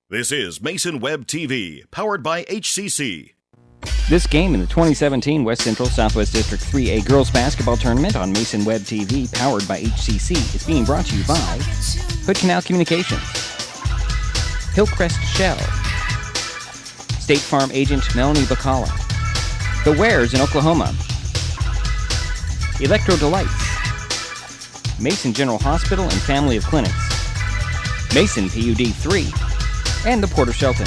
This is Mason Web TV, powered by HCC. This game in the 2017 West Central Southwest District 3A Girls Basketball Tournament on Mason Web TV, powered by HCC, is being brought to you by Hood Canal Communications, Hillcrest Shell, State Farm Agent Melanie Bacala, The Wares in Oklahoma, Electro Delights, Mason General Hospital and Family of Clinics, Mason PUD 3, and the Port of Shelton.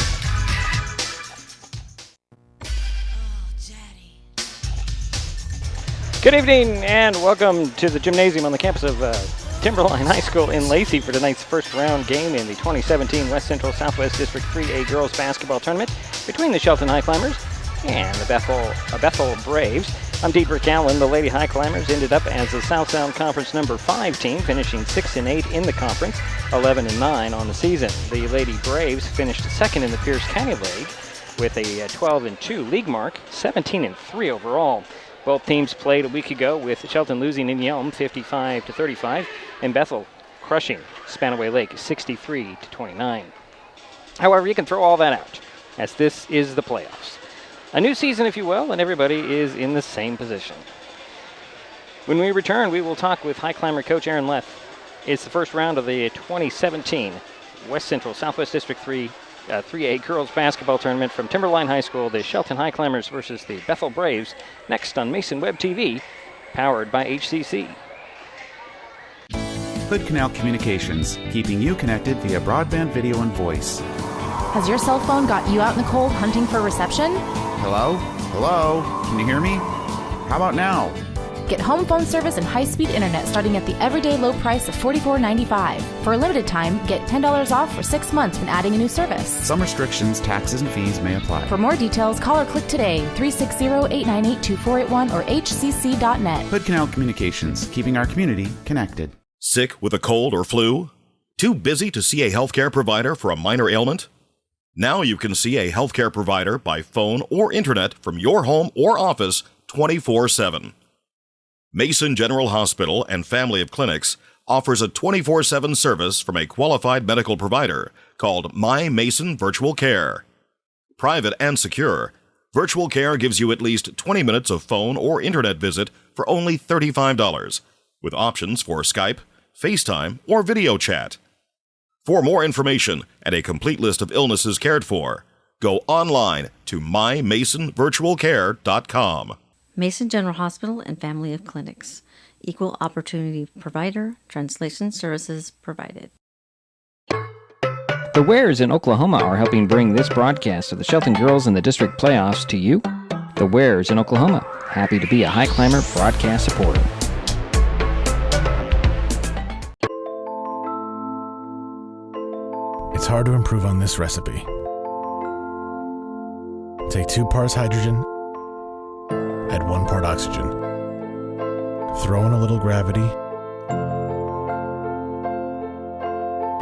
Good evening and welcome to the gymnasium on the campus of Timberline High School in Lacey for tonight's first round game in the 2017 West Central Southwest District 3A Girls Basketball Tournament between the Shelton Highclimbers and the Bethel Braves. I'm Dedrick Allan. The Lady Highclimbers ended up as the South Sound Conference number 5 team, finishing 6-8 in the conference, 11-9 on the season. The Lady Braves finished second in the Pierce County League with a 12-2 league mark, 17-3 overall. Both teams played a week ago, with Shelton losing in Yelm 55-35 and Bethel crushing Spanaway Lake 63-29. However, you can throw all that out, as this is the playoffs. A new season, if you will, and everybody is in the same position. When we return, we will talk with High Climber coach Aaron Leff. It's the first round of the 2017 West Central Southwest District 3A Girls Basketball Tournament from Timberline High School, the Shelton Highclimbers versus the Bethel Braves, next on Mason Web TV, powered by HCC. Hood Canal Communications, keeping you connected via broadband video and voice. Has your cell phone got you out in the cold hunting for reception? Hello? Hello? Can you hear me? How about now? Get home phone service and high-speed internet starting at the everyday low price of $44.95. For a limited time, get $10 off for 6 months when adding a new service. Some restrictions, taxes, and fees may apply. For more details, call or click today, 360-898-2481 or hcc.net. Hood Canal Communications, keeping our community connected. Sick with a cold or flu? Too busy to see a healthcare provider for a minor ailment? Now you can see a healthcare provider by phone or internet from your home or office 24/7. Mason General Hospital and Family of Clinics offers a 24/7 service from a qualified medical provider called My Mason Virtual Care. Private and secure, Virtual Care gives you at least 20 minutes of phone or internet visit for only $35, with options for Skype, FaceTime, or video chat. For more information and a complete list of illnesses cared for, go online to mymasonvirtualcare.com. Mason General Hospital and Family of Clinics. Equal opportunity provider. Translation services provided. The Wares in Oklahoma are helping bring this broadcast of the Shelton Girls in the district playoffs to you. The Wares in Oklahoma. Happy to be a High Climber broadcast supporter. It's hard to improve on this recipe. Take 2 parts hydrogen, add 1 part oxygen. Throw in a little gravity,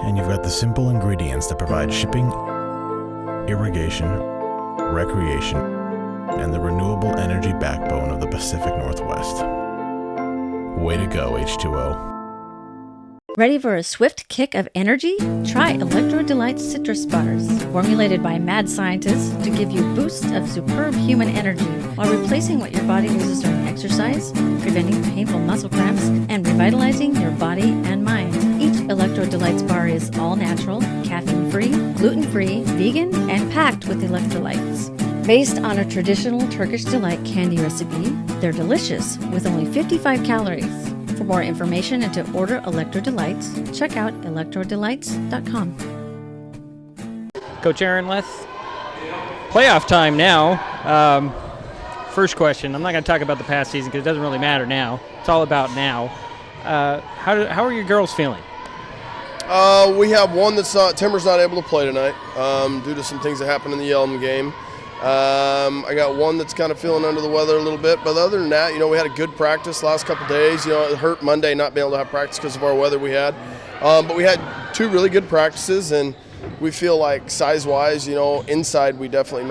and you've got the simple ingredients that provide shipping, irrigation, recreation, and the renewable energy backbone of the Pacific Northwest. Way to go, H2O. Ready for a swift kick of energy? Try Electro Delights Citrus Bars, formulated by mad scientists to give you boosts of superb human energy while replacing what your body loses during exercise, preventing painful muscle cramps, and revitalizing your body and mind. Each Electro Delights bar is all natural, caffeine-free, gluten-free, vegan, and packed with electrolytes. Based on a traditional Turkish delight candy recipe, they're delicious with only 55 calories. For more information and to order Electro Delights, check out electrodelights.com. Coach Aaron Leff, playoff time now. First question, I'm not going to talk about the past season because it doesn't really matter now. It's all about now. How are your girls feeling? We have one that's Timber's not able to play tonight due to some things that happened in the Yelm game. I got one that's kind of feeling under the weather a little bit, but other than that, we had a good practice last couple days. It hurt Monday not being able to have practice because of our weather we had, but we had 2 really good practices, and we feel like size-wise, inside we definitely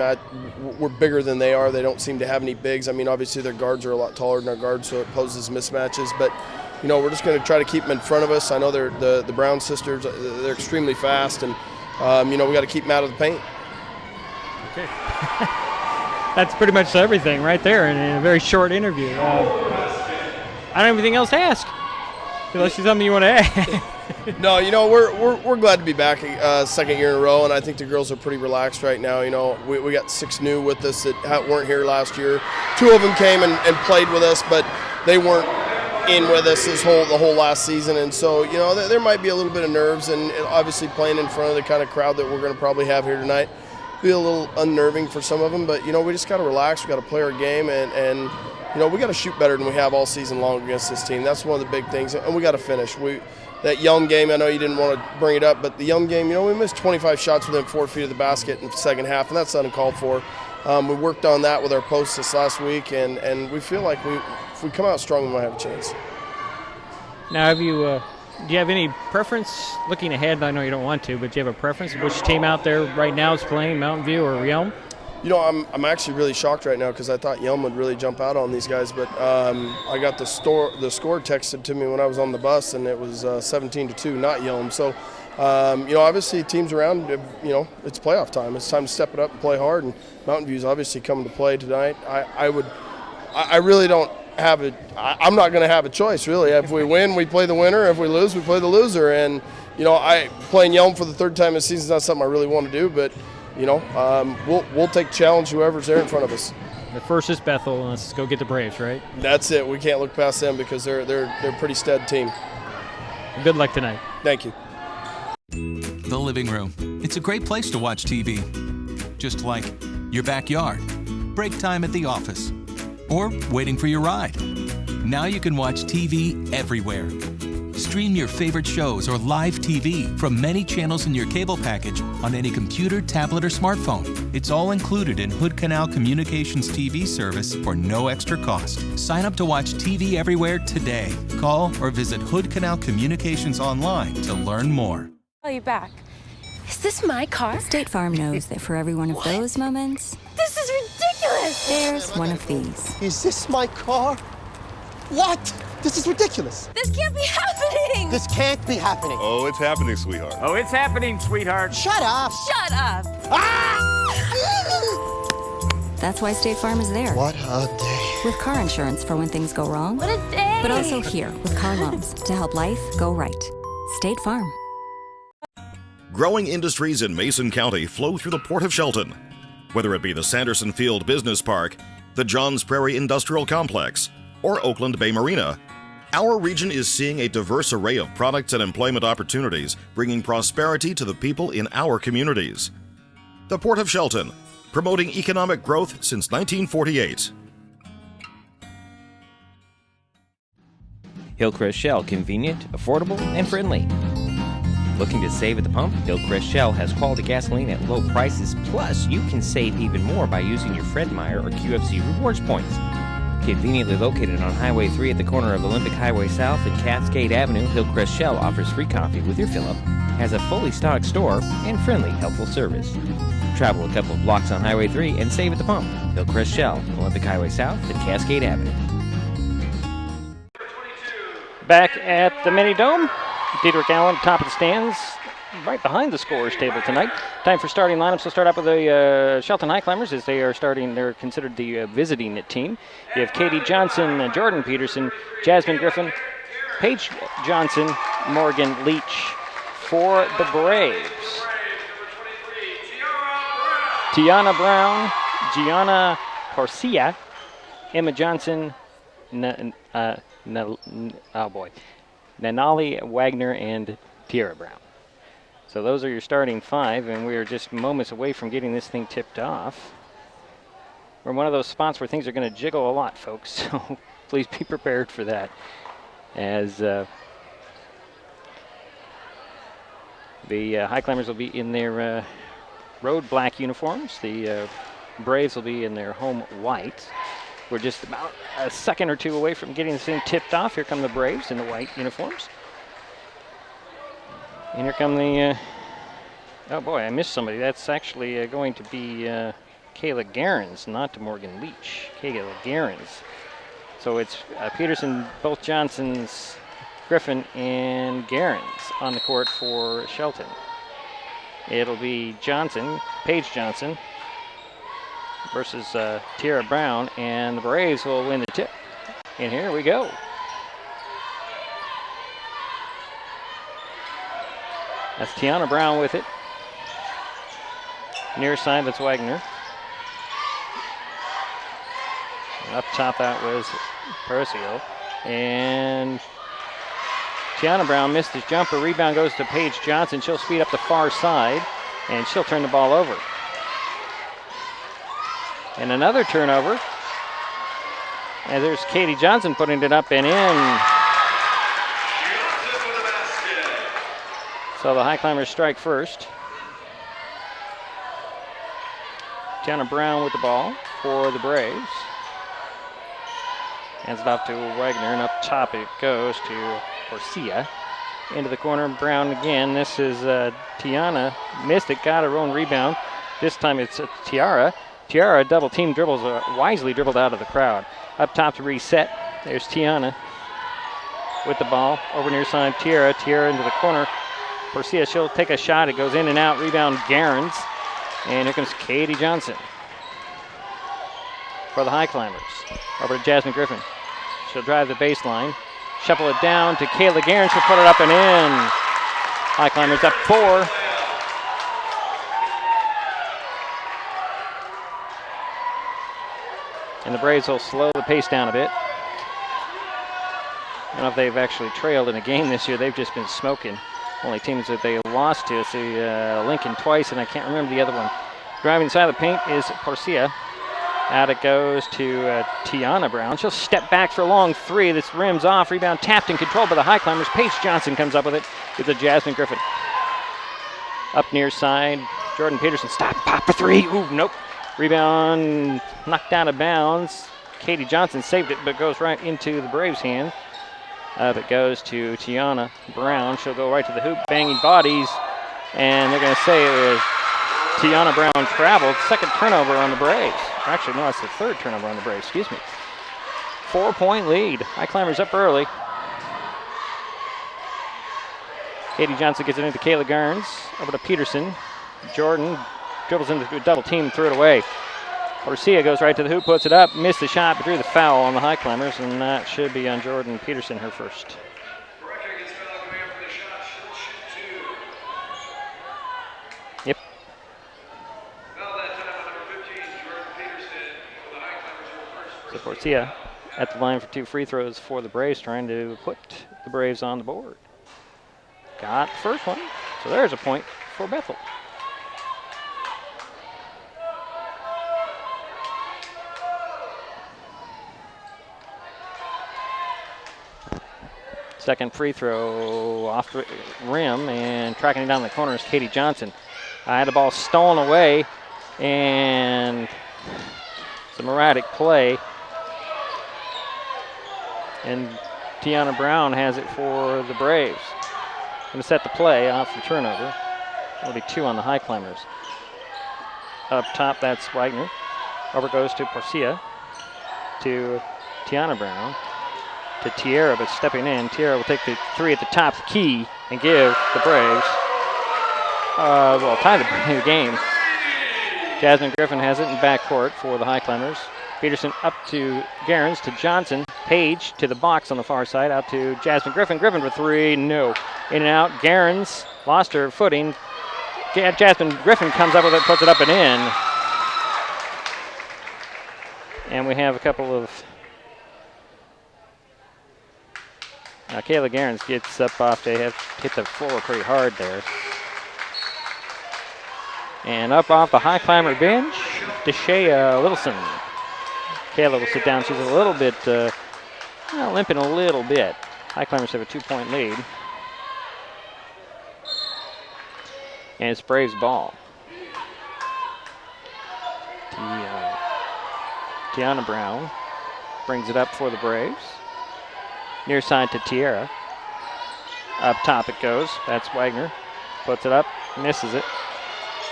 we're bigger than they are. They don't seem to have any bigs. I mean, obviously their guards are a lot taller than our guards, so it poses mismatches, but we're just going to try to keep them in front of us. I know they're the Brown sisters, they're extremely fast, and we got to keep them out of the paint. Okay. That's pretty much everything right there in a very short interview. I don't have anything else to ask. Unless there's something you want to add. No, we're glad to be back second year in a row, and I think the girls are pretty relaxed right now. We got 6 new with us that weren't here last year. 2 of them came and played with us, but they weren't in with us the whole last season, and so there might be a little bit of nerves, and obviously playing in front of the kind of crowd that we're going to probably have here tonight be a little unnerving for some of them. But we just got to relax. We got to play our game, and we got to shoot better than we have all season long against this team. That's one of the big things, and we got to finish. That Yelm game, I know you didn't want to bring it up, but the Yelm game, we missed 25 shots within 4 feet of the basket in the second half, and that's uncalled for. We worked on that with our posts this last week, and we feel like if we come out strong, we might have a chance. Now, do you have any preference looking ahead? I know you don't want to, but do you have a preference of which team out there right now is playing, Mountain View or Yelm? I'm actually really shocked right now because I thought Yelm would really jump out on these guys, but I got the score texted to me when I was on the bus, and it was 17-2, not Yelm. So, obviously teams around, it's playoff time. It's time to step it up and play hard, and Mountain View's obviously coming to play tonight. I really don't have it. I'm not going to have a choice, really. If we win, we play the winner. If we lose, we play the loser. And, playing Yelm for the 3rd time this season is not something I really want to do, but we'll take challenge whoever's there in front of us. The first is Bethel, and let's go get the Braves, right? That's it. We can't look past them because they're a pretty stud team. Good luck tonight. Thank you. The living room. It's a great place to watch TV. Just like your backyard, break time at the office, or waiting for your ride. Now you can watch TV everywhere. Stream your favorite shows or live TV from many channels in your cable package on any computer, tablet, or smartphone. It's all included in Hood Canal Communications TV service for no extra cost. Sign up to watch TV everywhere today. Call or visit Hood Canal Communications online to learn more. Call you back. Is this my car? State Farm knows that for every one of those moments, This is ridiculous! there's one of these. Is this my car? What? This is ridiculous. This can't be happening! This can't be happening. Oh, it's happening, sweetheart. Oh, it's happening, sweetheart. Shut up! Shut up! That's why State Farm is there. What a day. With car insurance for when things go wrong. What a day! But also here with car loans to help life go right. State Farm. Growing industries in Mason County flow through the Port of Shelton. Whether it be the Sanderson Field Business Park, the Johns Prairie Industrial Complex, or Oakland Bay Marina, our region is seeing a diverse array of products and employment opportunities, bringing prosperity to the people in our communities. The Port of Shelton, promoting economic growth since 1948. Hillcrest Shell, convenient, affordable, and friendly. Looking to save at the pump? Hillcrest Shell has quality gasoline at low prices, plus you can save even more by using your Fred Meyer or QFC rewards points. Conveniently located on Highway 3 at the corner of Olympic Highway South and Cascade Avenue, Hillcrest Shell offers free coffee with your fill-up, has a fully stocked store, and friendly, helpful service. Travel a couple of blocks on Highway 3 and save at the pump. Hillcrest Shell, Olympic Highway South and Cascade Avenue. Back at the Mini Dome, Dedrick Allan, top of the stands, right behind the scorer's table tonight. Time for starting lineups. We'll start out with the Shelton Highclimbers as they are starting. They're considered the visiting team. You have Katie Johnson, Jordan Peterson, Jasmine Griffin, Paige Johnson, Morgan Leach. For the Braves, Tiana Brown, Gianna Corsia, Emma Johnson, Nanali Wagner, and Tierra Brown. So those are your starting 5, and we are just moments away from getting this thing tipped off. We're in one of those spots where things are going to jiggle a lot, folks, so please be prepared for that. As the Highclimbers will be in their road black uniforms. The Braves will be in their home white. We're just about a second or two away from getting this thing tipped off. Here come the Braves in the white uniforms. And here come the, oh boy, I missed somebody. That's actually going to be Kayla Garens, not Morgan Leach. Kayla Garens. So it's Peterson, both Johnsons, Griffin, and Garens on the court for Shelton. It'll be Johnson, Paige Johnson, versus Tiara Brown, and the Braves will win the tip. And here we go. That's Tiana Brown with it. Near side, that's Wagner. And up top, that was Percio. And Tiana Brown missed his jumper. Rebound goes to Paige Johnson. She'll speed up the far side, and she'll turn the ball over. And another turnover. And there's Katie Johnson putting it up and in. So the High Climbers strike first. Tiana Brown with the ball for the Braves. Hands it off to Wagner, and up top it goes to Garcia. Into the corner, Brown again. This is Tiana. Missed it, got her own rebound. This time it's Tiara. Tiara double team dribbles, wisely dribbled out of the crowd. Up top to reset. There's Tiana with the ball. Over near side, Tiara. Tiara into the corner. Garcia, she'll take a shot. It goes in and out. Rebound, Garens. And here comes Katie Johnson for the High Climbers. Over to Jasmine Griffin. She'll drive the baseline. Shuffle it down to Kayla Garens. She'll put it up and in. High Climbers up 4. And the Braves will slow the pace down a bit. I don't know if they've actually trailed in a game this year. They've just been smoking. Only teams that they lost to is Lincoln twice, and I can't remember the other one. Driving inside the paint is Porcia. Out it goes to Tiana Brown. She'll step back for a long three. This rims off. Rebound tapped and controlled by the High Climbers. Paige Johnson comes up with it. It's a Jasmine Griffin. Up near side, Jordan Peterson. Stop, pop a three. Ooh, nope. Rebound knocked out of bounds. Katie Johnson saved it, but goes right into the Braves' hand. It goes to Tiana Brown. She'll go right to the hoop, banging bodies. And they're going to say it was Tiana Brown traveled. Second turnover on the Braves. Actually, no, it's the third turnover on the Braves. Excuse me. 4-point lead. High Climbers up early. Katie Johnson gets it into Kayla Garnes. Over to Peterson. Jordan dribbles into a double team, threw it away. Garcia goes right to the hoop, puts it up, missed the shot, but drew the foul on the High Climbers, and that should be on Jordan Peterson, her first. Yep. So Garcia at the line for 2 free throws for the Braves, trying to put the Braves on the board. Got the first one, so there's a point for Bethel. Second free throw off the rim, and tracking it down the corner is Katie Johnson. I had the ball stolen away, and it's a erratic play. And Tiana Brown has it for the Braves. Going to set the play off the turnover. That'll be 2 on the High Climbers. Up top, that's Wagner. Over goes to Porcia, to Tiana Brown, to Tiara, but stepping in. Tiara will take the 3 at the top key and give the Braves, tie the game. Jasmine Griffin has it in backcourt for the High Climbers. Peterson up to Garens, to Johnson. Page to the box on the far side, out to Jasmine Griffin. Griffin for 3, no. In and out, Garens lost her footing. Jasmine Griffin comes up with it, puts it up and in. And we have a couple of... Now Kayla Garens gets up off, they have hit the floor pretty hard there. And up off the High Climber bench, Deshea Littleson. Kayla will sit down, she's a little bit, limping a little bit. High Climbers have a 2-point lead. And it's Braves ball. Tiana Brown brings it up for the Braves. Near side to Tiara. Up top it goes. That's Wagner. Puts it up, misses it.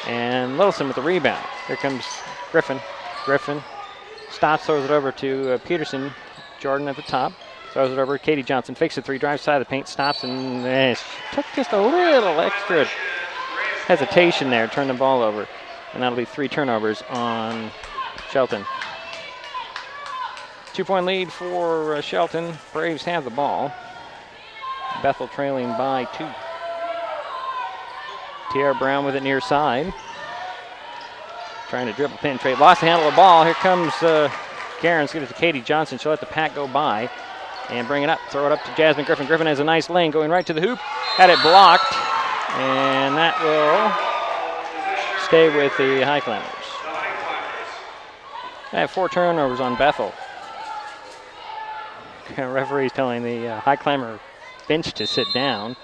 And Littleson with the rebound. Here comes Griffin. Griffin stops, throws it over to Peterson. Jordan at the top. Throws it over to Katie Johnson. Fakes the 3, drives side of the paint, stops, and she took just a little extra hesitation there, turned the ball over. And that'll be 3 turnovers on Shelton. 2-point lead for Shelton. Braves have the ball. Bethel trailing by 2. Tiara Brown with it near side. Trying to dribble, penetrate, lost the handle of the ball. Here comes Garen's, give it to Katie Johnson. She'll let the pack go by and bring it up. Throw it up to Jasmine Griffin. Griffin has a nice lane going right to the hoop. Had it blocked, and that will stay with the Highclimbers. I have 4 turnovers on Bethel. Referee's telling the Highclimber bench to sit down.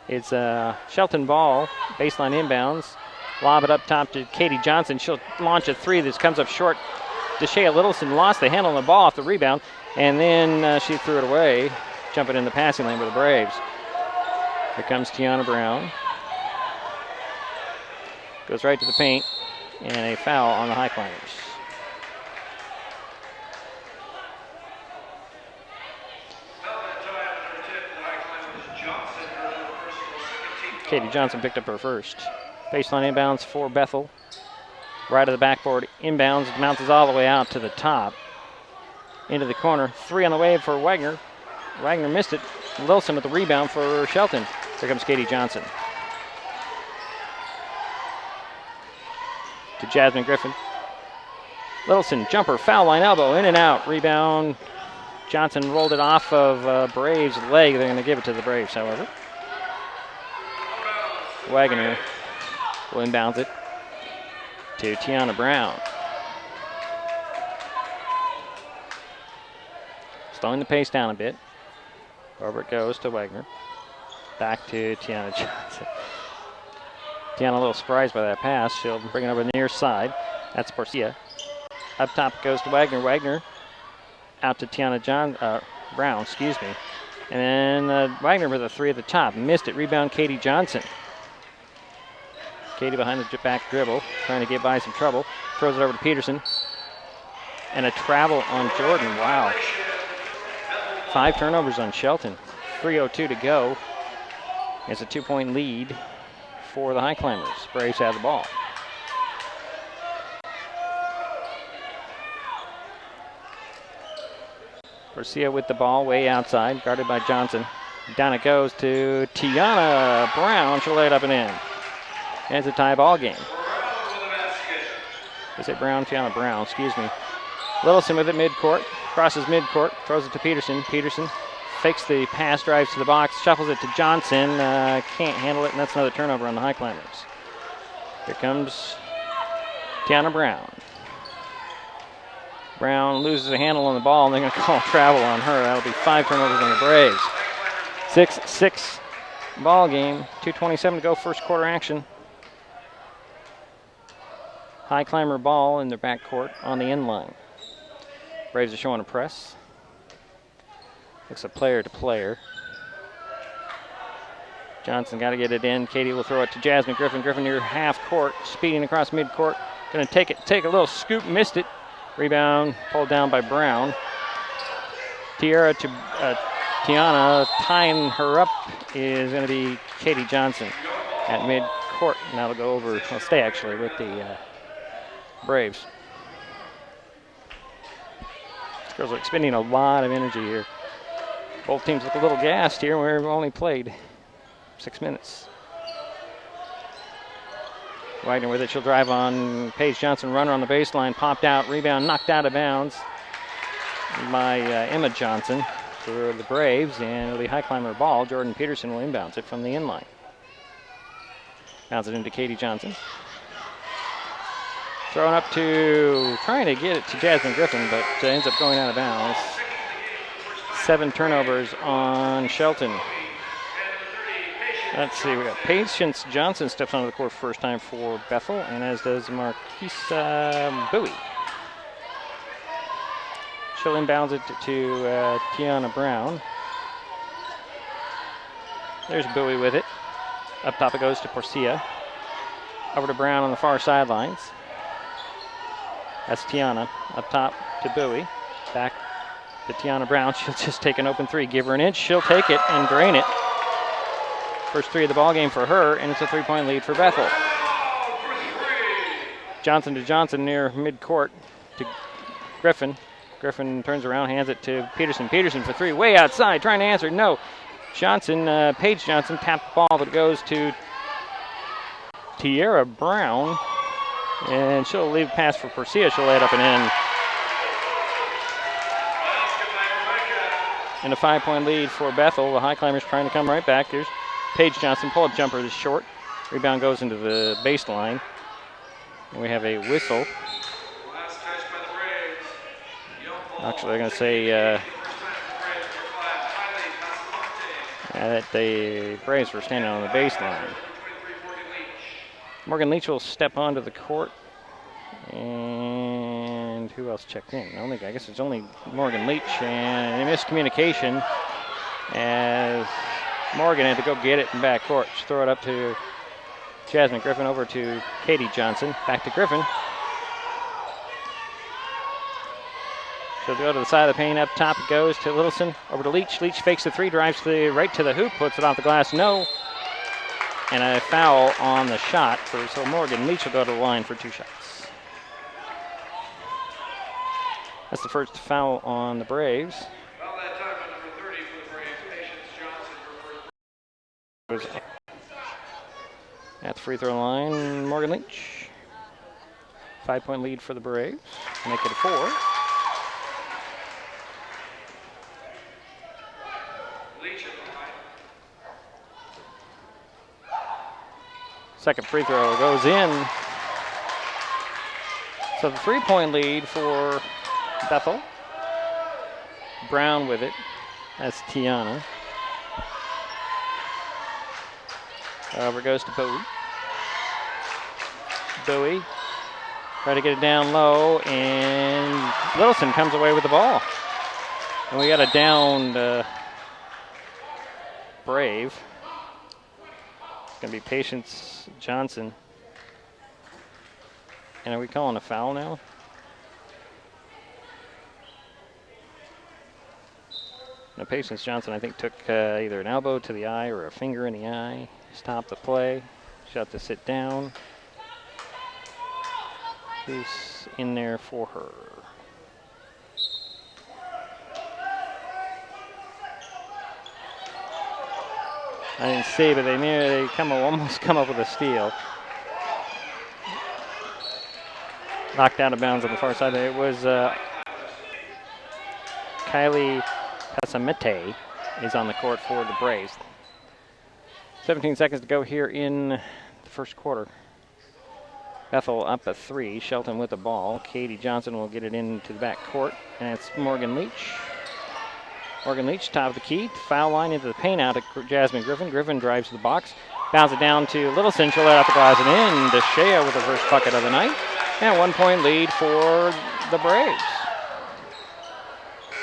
It's a Shelton ball, baseline inbounds. Lob it up top to Katie Johnson. She'll launch a 3 that comes up short. Deshea Littleson lost the handle on the ball off the rebound, and then she threw it away, jumping in the passing lane with the Braves. Here comes Tiana Brown. Goes right to the paint, and a foul on the Highclimbers. Katie Johnson picked up her first. Baseline inbounds for Bethel. Right of the backboard, inbounds, bounces all the way out to the top. Into the corner, 3 on the way for Wagner. Wagner missed it. Wilson with the rebound for Shelton. Here comes Katie Johnson. To Jasmine Griffin. Littleson, jumper, foul line, elbow, in and out. Rebound. Johnson rolled it off of Braves' leg. They're going to give it to the Braves, however. Wagner will inbounds it to Tiana Brown. Slowing the pace down a bit. Over it goes to Wagner. Back to Tiana Johnson. Tiana a little surprised by that pass. She'll bring it over the near side. That's Porcia. Up top goes to Wagner. Wagner out to Tiana Brown, excuse me. And then Wagner with a 3 at the top. Missed it. Rebound Katie Johnson. Katie behind the back dribble, trying to get by some trouble. Throws it over to Peterson. And a travel on Jordan. Wow. 5 turnovers on Shelton. 3:02 to go. It's a 2-point lead for the Highclimbers. Braves have the ball. Garcia with the ball way outside, guarded by Johnson. Down it goes to Tiana Brown. She'll lay it up and in. And it's a tie ball game. Is it Tiana Brown, excuse me. Littleson with it midcourt, crosses midcourt, throws it to Peterson. Peterson fakes the pass, drives to the box, shuffles it to Johnson, can't handle it, and that's another turnover on the Highclimbers. Here comes Tiana Brown. Brown loses a handle on the ball, and they're going to call travel on her. That'll be 5 turnovers on the Braves. 6-6 ball game, 2:27 to go, first quarter action. Highclimber ball in their backcourt on the end line. Braves are showing a press. Looks a player to player. Johnson got to get it in. Katie will throw it to Jasmine Griffin. Griffin near half court, speeding across midcourt. Going to take a little scoop, missed it. Rebound pulled down by Brown. Tiara to Tiana, tying her up is going to be Katie Johnson at midcourt. And that'll go over, well, stay actually with the Braves. These girls are expending a lot of energy here. Both teams look a little gassed here. We've only played 6 minutes. Wagner with it. She'll drive on Paige Johnson. Runner on the baseline. Popped out. Rebound knocked out of bounds by Emma Johnson for the Braves. And it'll be Highclimber ball. Jordan Peterson will inbounds it from the inline. Bounce it into Katie Johnson. Throwing up to, trying to get it to Jasmine Griffin, but ends up going out of bounds. 7 turnovers on Shelton. Let's see, we got Patience Johnson steps onto the court first time for Bethel, and as does Marquisa Bowie. She'll inbounds it to Tiana Brown. There's Bowie with it. Up top it goes to Porcia. Over to Brown on the far sidelines. That's Tiana. Up top to Bowie. Back to Tiana Brown. She'll just take an open 3. Give her an inch. She'll take it and drain it. First three of the ball game for her, and it's a 3-point lead for Bethel. Johnson to Johnson near midcourt to Griffin. Griffin turns around, hands it to Peterson. Peterson for three, way outside, trying to answer. No. Johnson, Paige Johnson tapped the ball, but it goes to Tiara Brown. And she'll leave pass for Persia. She'll lay it up and in. And a 5-point lead for Bethel. The High Climbers trying to come right back. There's Paige Johnson, pull-up jumper is short. Rebound goes into the baseline. And we have a whistle. Actually, I'm going to say that the Braves were standing on the baseline. Morgan Leach will step onto the court. And who else checked in? I guess it's only Morgan Leach. And a miscommunication as Morgan had to go get it in backcourt. She throw it up to Jasmine Griffin, over to Katie Johnson. Back to Griffin. She'll go to the side of the paint. Up top it goes to Littleson. Over to Leach. Leach fakes the three, drives right to the hoop, puts it off the glass. No. And a foul on the shot. So Morgan Leach will go to the line for 2 shots. That's the first foul on the Braves. At the free throw line, Morgan Leach. 5-point lead for the Braves. Make it a 4. Second free throw goes in. So the 3-point lead for Bethel. Brown with it. That's Tiana. Over goes to Bowie. Bowie try to get it down low, and Littleson comes away with the ball. And we got a downed Brave. It's going to be Patience Johnson. And are we calling a foul now? No, Patience Johnson, I think, took either an elbow to the eye or a finger in the eye. Stopped the play. Shot to sit down. Who's in there for her? I didn't see, but they almost come up with a steal. Knocked out of bounds on the far side. It was Kylie Passamete is on the court for the Braves. 17 seconds to go here in the first quarter. Bethel up a 3. Shelton with the ball. Katie Johnson will get it into the back court. And it's Morgan Leach. Morgan Leach, top of the key. Foul line into the paint out to Jasmine Griffin. Griffin drives to the box. Bounce it down to Littleson. She'll let out the glass and in. DeShea with the first bucket of the night. And a 1-point lead for the Braves.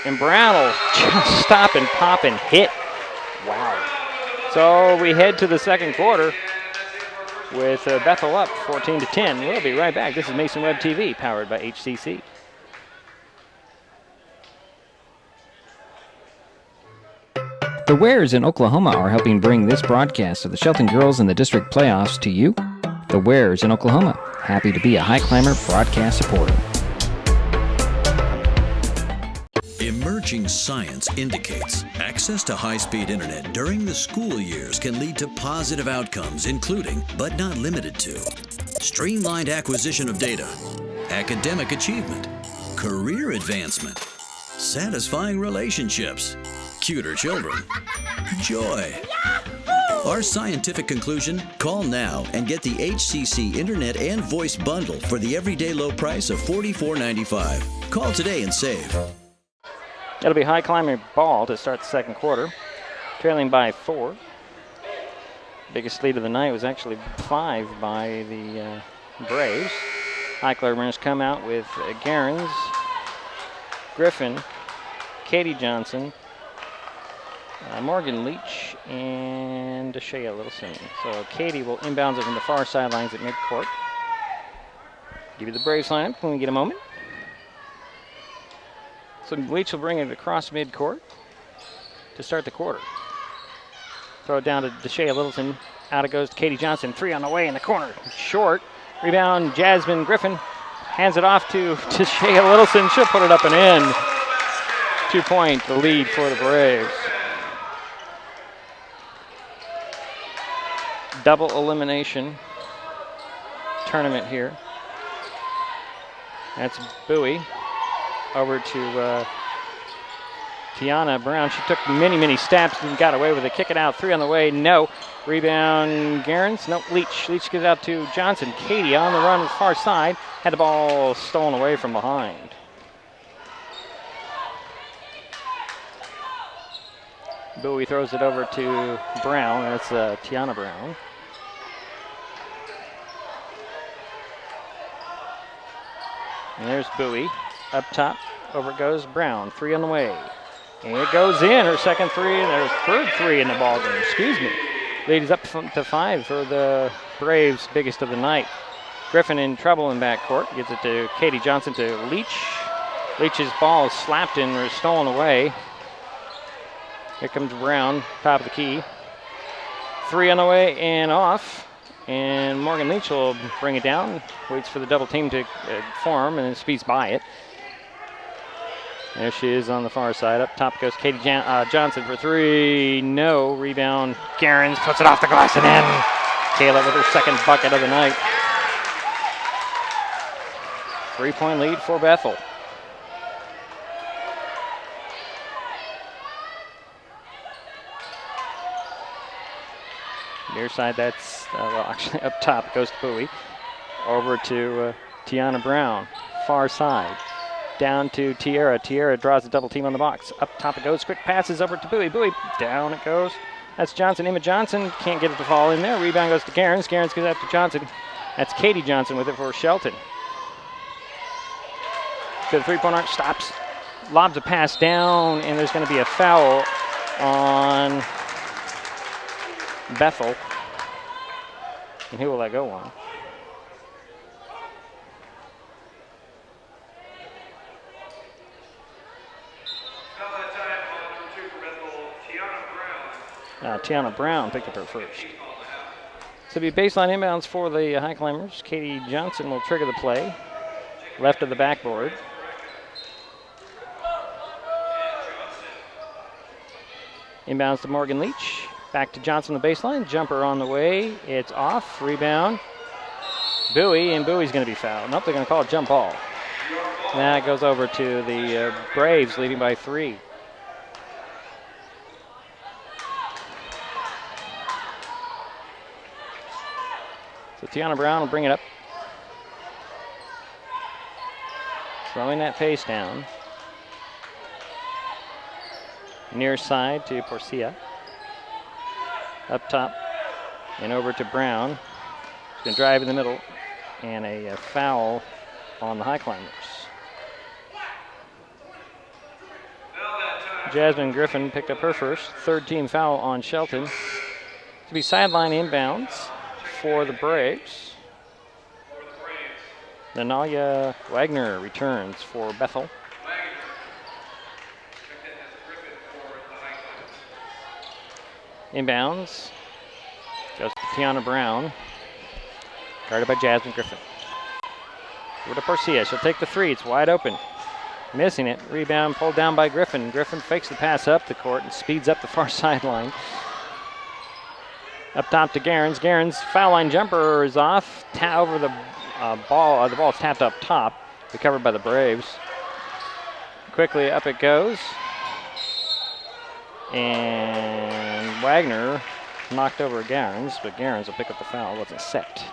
And Brown will just stop and pop and hit. Wow. So we head to the second quarter with Bethel up 14-10. We'll be right back. This is Mason Web TV, powered by HCC. The Wares in Oklahoma are helping bring this broadcast of the Shelton Girls in the district playoffs to you. The Wares in Oklahoma, happy to be a High Climber broadcast supporter. Emerging science indicates access to high-speed internet during the school years can lead to positive outcomes, including, but not limited to, streamlined acquisition of data, academic achievement, career advancement, satisfying relationships, cuter children, joy. Our scientific conclusion? Call now and get the HCC Internet and Voice Bundle for the everyday low price of $44.95. Call today and save. It'll be High Climber ball to start the second quarter, trailing by 4. Biggest lead of the night was actually 5 by the Braves. High Climbers come out with Garens, Griffin, Katie Johnson, Morgan Leach, and DeShea Littleson. So Katie will inbounds it from the far sidelines at midcourt. Give you the Braves lineup when we get a moment. So Leach will bring it across midcourt to start the quarter. Throw it down to Deshea Littleton. Out it goes to Katie Johnson. 3 on the way in the corner. Short. Rebound, Jasmine Griffin. Hands it off to Deshea Littleton. She'll put it up and in. 2-point lead for the Braves. Double elimination tournament here. That's Bowie over to Tiana Brown. She took many steps and got away with it. Kick it out. 3 on the way. No. Rebound, Garens. No, Leach. Leach gives it out to Johnson. Katie on the run on the far side. Had the ball stolen away from behind. Bowie throws it over to Brown. That's Tiana Brown. And there's Bowie. Up top. Over it goes Brown. 3 on the way. And it goes in. Her second 3 and her third 3 in the ballgame. Excuse me. Lead is up to 5 for the Braves' biggest of the night. Griffin in trouble in backcourt. Gives it to Katie Johnson to Leach. Leach's ball is slapped in or stolen away. Here comes Brown, top of the key. 3 on the way and off. And Morgan Leach will bring it down. Waits for the double team to form and then speeds by it. There she is on the far side. Up top goes Katie Johnson for 3. No. Rebound. Garens puts it off the glass and in. Kayla with her second bucket of the night. 3-point lead for Bethel. Near side, that's, well, actually up top goes to Bowie. Over to Tiana Brown. Far side. Down to Tierra. Tierra draws a double team on the box. Up top it goes. Quick passes over to Bowie. Bowie, down it goes. That's Johnson. Emma Johnson can't get it to fall in there. Rebound goes to Garens. Garens goes out to Johnson. That's Katie Johnson with it for Shelton. To the three-point arc, stops. Lobs a pass down, and there's going to be a foul on Bethel. And who will that go on? Tiana Brown picked up her first. So it'll be baseline inbounds for the Highclimbers. Katie Johnson will trigger the play. Left of the backboard. Inbounds to Morgan Leach. Back to Johnson, the baseline. Jumper on the way. It's off. Rebound. Bowie, and Bowie's going to be fouled. Nope, they're going to call it jump ball. That goes over to the Braves, leading by 3. So Tiana Brown will bring it up. Throwing that pace down. Near side to Porcia. Up top and over to Brown. She's going to drive in the middle. And a foul on the Highclimbers. Jasmine Griffin picked up her first. Third team foul on Shelton. To be sideline inbounds for the Braves. Nanalia Wagner returns for Bethel. Inbounds. Goes to Tiana Brown. Guarded by Jasmine Griffin. Over to Porcia. She'll take the 3. It's wide open. Missing it. Rebound pulled down by Griffin. Griffin fakes the pass up the court and speeds up the far sideline. Up top to Garens. Garens' foul line jumper is off. Over the ball. The ball's tapped up top. Recovered by the Braves. Quickly up it goes. And Wagner knocked over Garens, but Garens will pick up the foul. It wasn't set.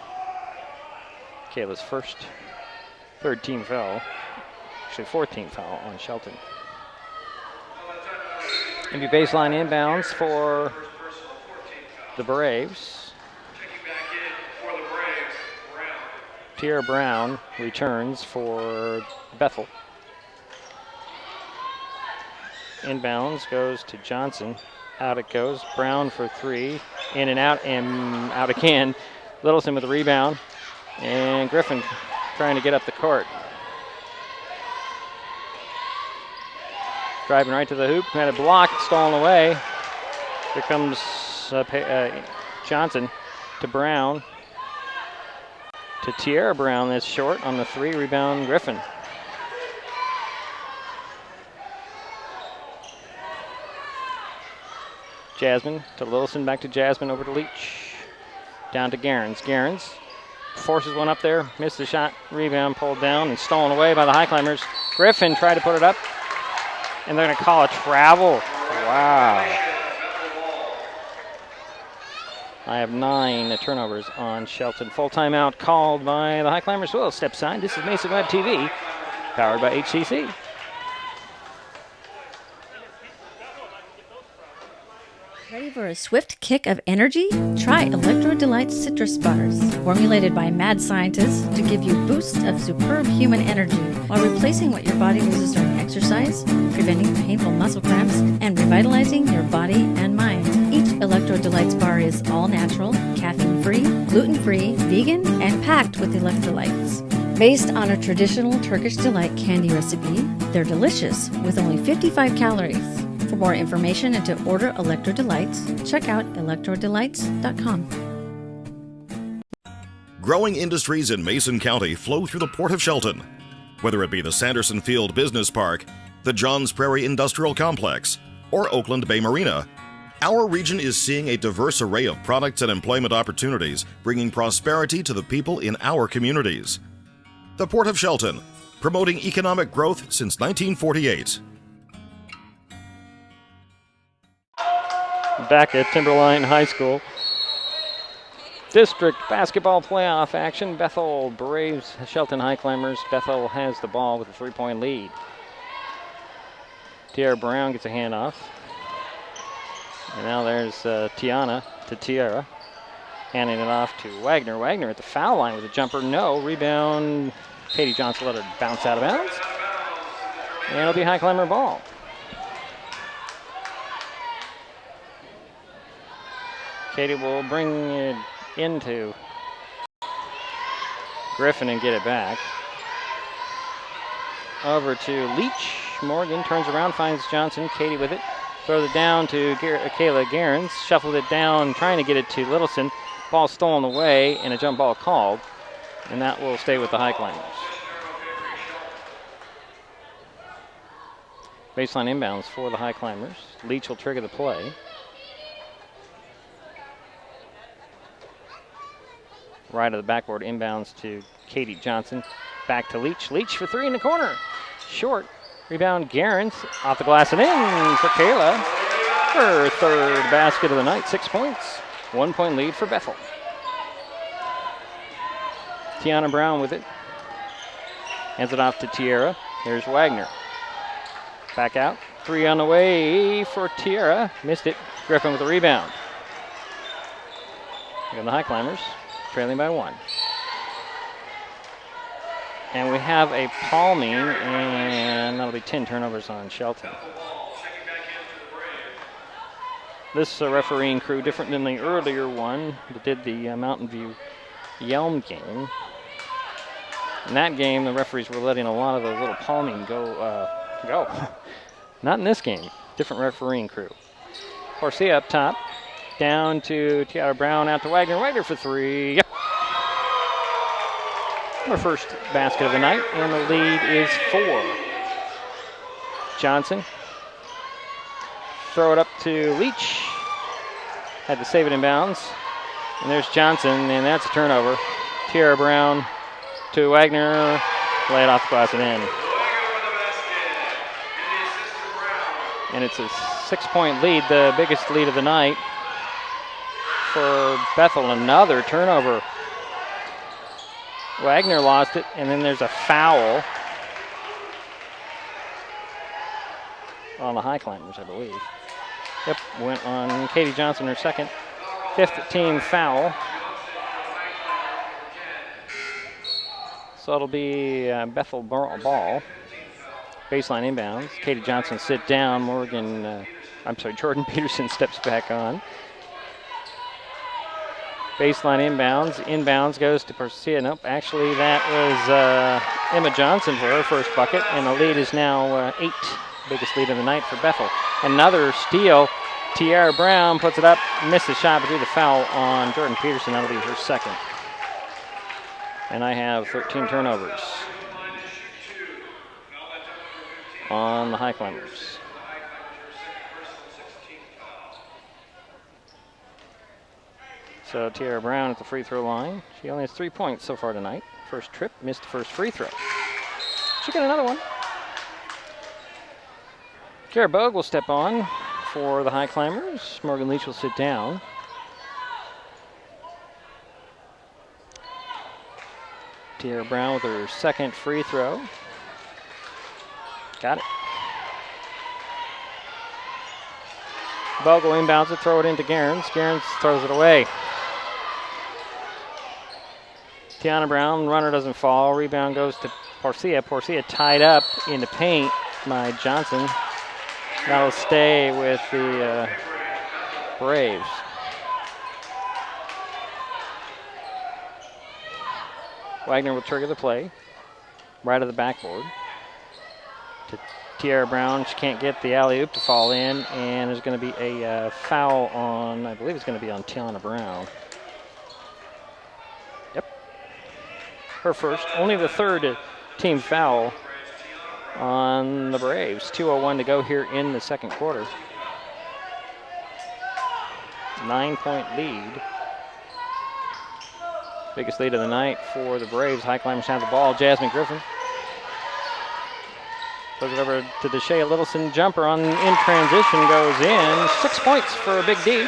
Kayla's third team foul. Actually, 4th team foul on Shelton. Maybe baseline inbounds for the Braves. Tierra Brown returns for Bethel. Inbounds goes to Johnson. Out it goes. Brown for 3. In and out again. Littleton with the rebound. And Griffin trying to get up the court. Driving right to the hoop. Had it blocked, stolen away. Here comes Johnson to Brown. To Tierra Brown, that's short on the 3, rebound Griffin. Jasmine to Lillison, back to Jasmine, over to Leach. Down to Garens. Garens forces one up there, missed the shot, rebound pulled down and stolen away by the Highclimbers. Griffin tried to put it up, and they're going to call a travel. Wow. I have 9 turnovers on Shelton. Full timeout called by the Highclimbers. Well, step side. This is Mason Web TV, powered by HCC. Ready for a swift kick of energy? Try Electro Delight Citrus Bars, formulated by mad scientists to give you boosts of superb human energy while replacing what your body loses during exercise, preventing painful muscle cramps, and revitalizing your body and mind. Each Electro Delights bar is all natural, caffeine-free, gluten-free, vegan, and packed with electrolytes. Based on a traditional Turkish delight candy recipe, they're delicious with only 55 calories. For more information and to order Electro Delights, check out electrodelights.com. Growing industries in Mason County flow through the Port of Shelton. Whether it be the Sanderson Field Business Park, the Johns Prairie Industrial Complex, or Oakland Bay Marina, our region is seeing a diverse array of products and employment opportunities, bringing prosperity to the people in our communities. The Port of Shelton, promoting economic growth since 1948. Back at Timberline High School. District basketball playoff action. Bethel Braves, Shelton Highclimbers. Bethel has the ball with a 3-point lead. Tierra Brown gets a handoff. And now there's Tiana to Tierra. Handing it off to Wagner. Wagner at the foul line with a jumper. No. Rebound. Katie Johnson let it bounce out of bounds. And it'll be Highclimber ball. Katie will bring it into Griffin and get it back. Over to Leach. Morgan turns around, finds Johnson. Katie with it. Throws it down to Kayla Garens. Shuffled it down, trying to get it to Littleson. Ball stolen away and a jump ball called. And that will stay with the Highclimbers. Baseline inbounds for the Highclimbers. Leach will trigger the play. Right of the backboard, inbounds to Katie Johnson. Back to Leach. Leach for 3 in the corner. Short. Rebound, Garens. Off the glass and in for Kayla. Her 3rd basket of the night, 6 points. 1-point lead for Bethel. Tiana Brown with it. Hands it off to Tierra. Here's Wagner. Back out. 3 on the way for Tierra. Missed it. Griffin with the rebound. Again, the Highclimbers trailing by 1. And we have a palming, and that'll be 10 turnovers on Shelton. This refereeing crew, different than the earlier one that did the Mountain View Yelm game. In that game, the referees were letting a lot of the little palming go. Not in this game. Different refereeing crew. Garcia up top. Down to Tiara Brown, out to Wagner. Wagner for 3. Yep. Our first basket of the night, and the lead is 4. Johnson. Throw it up to Leach. Had to save it in bounds. And there's Johnson, and that's a turnover. Tiara Brown to Wagner. Lay it off the glass and in. And it's a 6-point lead, the biggest lead of the night. For Bethel, another turnover. Wagner lost it, and then there's a foul on the Highclimbers, I believe. Yep, went on Katie Johnson, her 2nd. 5th team foul. So it'll be Bethel ball. Baseline inbounds. Katie Johnson sit down. Jordan Peterson steps back on. Baseline inbounds. Inbounds goes to Garcia. Nope, actually that was Emma Johnson for her first bucket, and the lead is now 8. Biggest lead of the night for Bethel. Another steal Tiara Brown puts it up, missed the shot, but drew the foul on Jordan Peterson. That'll be her second. And I have 13 turnovers on the Highclimbers. So Tiara Brown at the free throw line. She only has 3 points so far tonight. First trip, missed the first free throw. She'll get another one. Kara Bogue will step on for the Highclimbers. Morgan Leach will sit down. Tiara Brown with her second free throw. Got it. Bogle inbounds it, throw it into Gerens. Gerens throws it away. Tiana Brown, runner doesn't fall. Rebound goes to Porcia. Porcia tied up in the paint by Johnson. That'll stay with the Braves. Wagner will trigger the play. Right of the backboard. To Tiara Brown. She can't get the alley-oop to fall in, and there's going to be a foul on, I believe it's going to be on Tiana Brown. Yep. Her first. Only the third team foul on the Braves. 2:01 to go here in the second quarter. 9-point lead. Biggest lead of the night for the Braves. Highclimbers have the ball. Jasmine Griffin throws it over to Deshea Littleson. Jumper on in transition goes in. 6 points for a big D.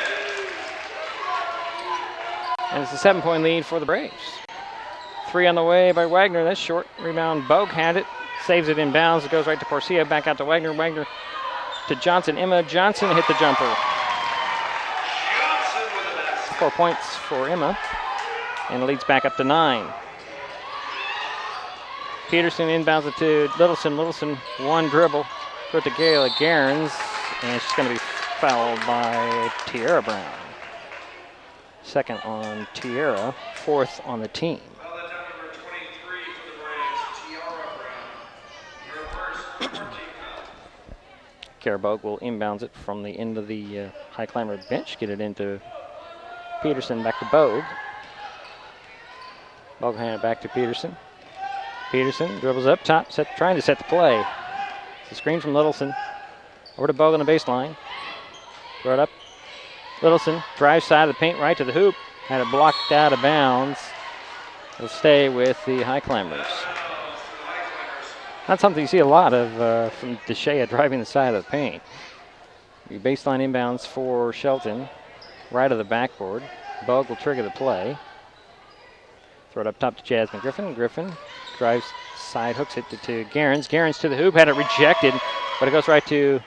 And it's a 7-point lead for the Braves. 3 on the way by Wagner. That's short. Rebound. Bogue had it. Saves it in bounds. It goes right to Porcia. Back out to Wagner. Wagner to Johnson. Emma Johnson hit the jumper. 4 points for Emma. And it leads back up to 9. Peterson inbounds it to Littleson. Littleson, one dribble. Throw it to Gayla Gerens. And she's going to be fouled by Tiara Brown. Second on Tiara. Fourth on the team. Kara Bogue will inbounds it from the end of the Highclimber bench. Get it into Peterson. Back to Bogue. Bogue hand it back to Peterson. Peterson dribbles up top, trying to set the play. It's a screen from Littleson. Over to Bogue on the baseline. Throw it up. Littleson drives side of the paint right to the hoop. Had it blocked out of bounds. It'll stay with the Highclimbers. Not something you see a lot of from Deshea driving the side of the paint. The baseline inbounds for Shelton. Right of the backboard. Bogue will trigger the play. Throw it up top to Jasmine Griffin. Griffin drives side, hooks it to Gerens. Gerens to the hoop, had it rejected, but it goes right to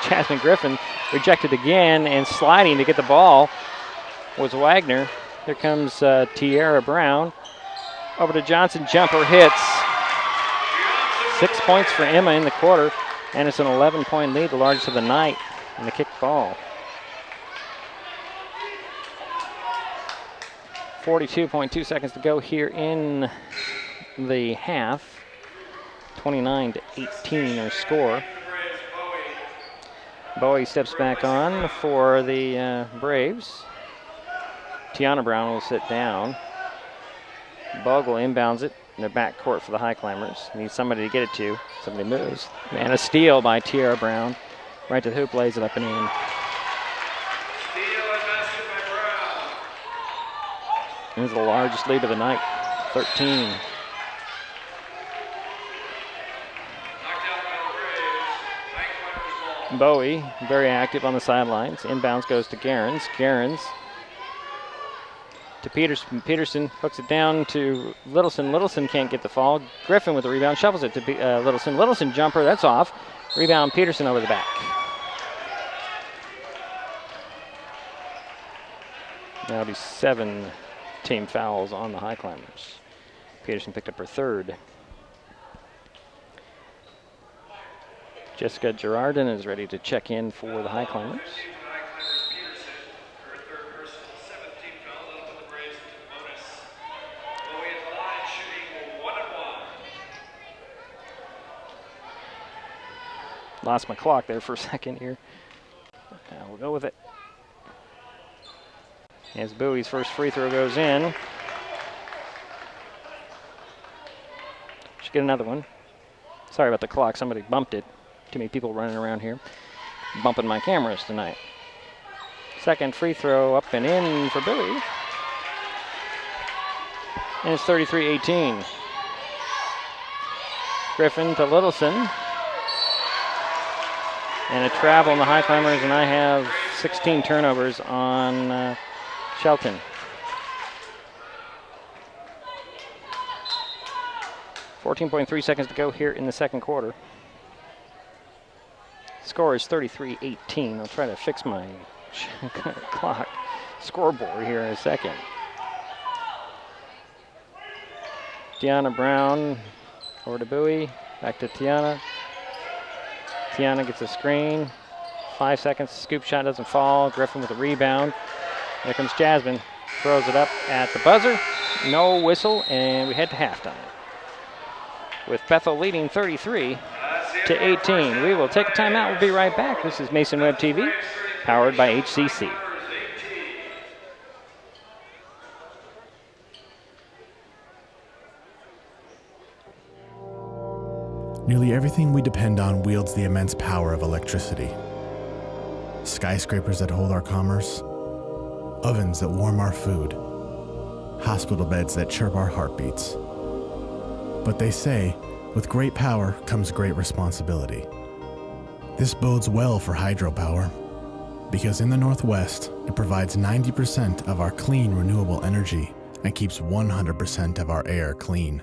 Jasmine Griffin. Rejected again, and sliding to get the ball was Wagner. Here comes Tiara Brown. Over to Johnson, jumper hits. 6 points for Emma in the quarter, and it's an 11-point lead, the largest of the night, in the kicked ball. 42.2 seconds to go here in the half. 29-18 our score. Bowie steps back on for the Braves. Tiana Brown will sit down. Bogle inbounds it in the backcourt for the Highclimbers. Needs somebody to get it to. Somebody moves. And a steal by Tiara Brown. Right to the hoop, lays it up and in. This is the largest lead of the night, 13. Bowie, very active on the sidelines. Inbounds goes to Gerens. Gerens to Peterson. Peterson hooks it down to Littleson. Littleson can't get the fall. Griffin with the rebound, shovels it to Littleson. Littleson jumper, that's off. Rebound Peterson over the back. Now do 7 team fouls on the Highclimbers. Peterson picked up her third. Jessica Girardin is ready to check in for the Highclimbers. Lost my clock there for a second here. We'll go with it. As Bowie's first free throw goes in. Should get another one. Sorry about the clock. Somebody bumped it. Too many people running around here bumping my cameras tonight. Second free throw up and in for Bowie. And it's 33-18. Griffin to Littleson. And a travel on the Highclimbers, and I have 16 turnovers on Shelton. .3 seconds to go here in the second quarter. Score is 33-18. I'll try to fix my clock scoreboard here in a second. Tiana Brown over to Bowie, back to Tiana. Tiana gets a screen. 5 seconds, scoop shot doesn't fall. Griffin with a rebound. There comes Jasmine, throws it up at the buzzer. No whistle, and we head to halftime. With Bethel leading 33-18. We will take a timeout. We'll be right back. This is Mason Web TV, powered by HCC. Nearly everything we depend on wields the immense power of electricity. Skyscrapers that hold our commerce, ovens that warm our food, hospital beds that chirp our heartbeats. But they say, with great power comes great responsibility. This bodes well for hydropower, because in the Northwest, it provides 90% of our clean renewable energy and keeps 100% of our air clean.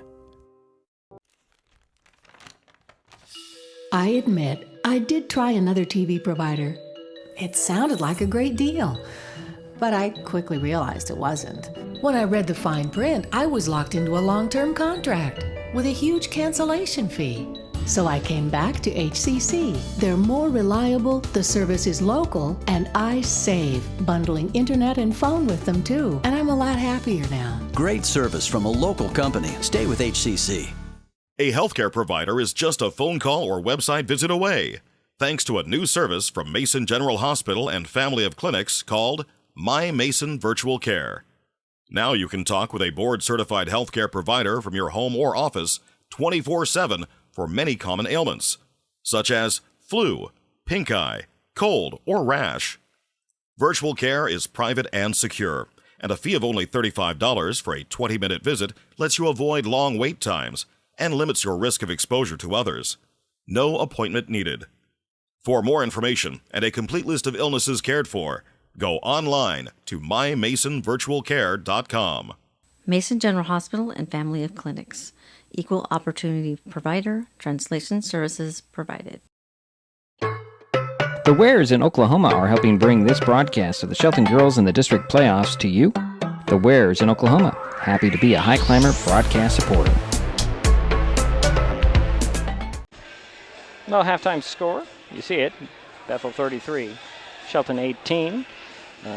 I admit, I did try another TV provider. It sounded like a great deal, but I quickly realized it wasn't. When I read the fine print, I was locked into a long-term contract with a huge cancellation fee. So I came back to HCC. They're more reliable, the service is local, and I save, bundling internet and phone with them too. And I'm a lot happier now. Great service from a local company. Stay with HCC. A healthcare provider is just a phone call or website visit away, thanks to a new service from Mason General Hospital and family of clinics called My Mason Virtual Care. Now you can talk with a board-certified healthcare provider from your home or office 24/7 for many common ailments, such as flu, pink eye, cold, or rash. Virtual care is private and secure, and a fee of only $35 for a 20-minute visit lets you avoid long wait times and limits your risk of exposure to others. No appointment needed. For more information and a complete list of illnesses cared for, go online to mymasonvirtualcare.com. Mason General Hospital and family of clinics. Equal opportunity provider. Translation services provided. The Wares in Oklahoma are helping bring this broadcast of the Shelton Girls in the district playoffs to you. The Wares in Oklahoma. Happy to be a High Climber broadcast supporter. Well, halftime score, you see it, Bethel 33, Shelton 18.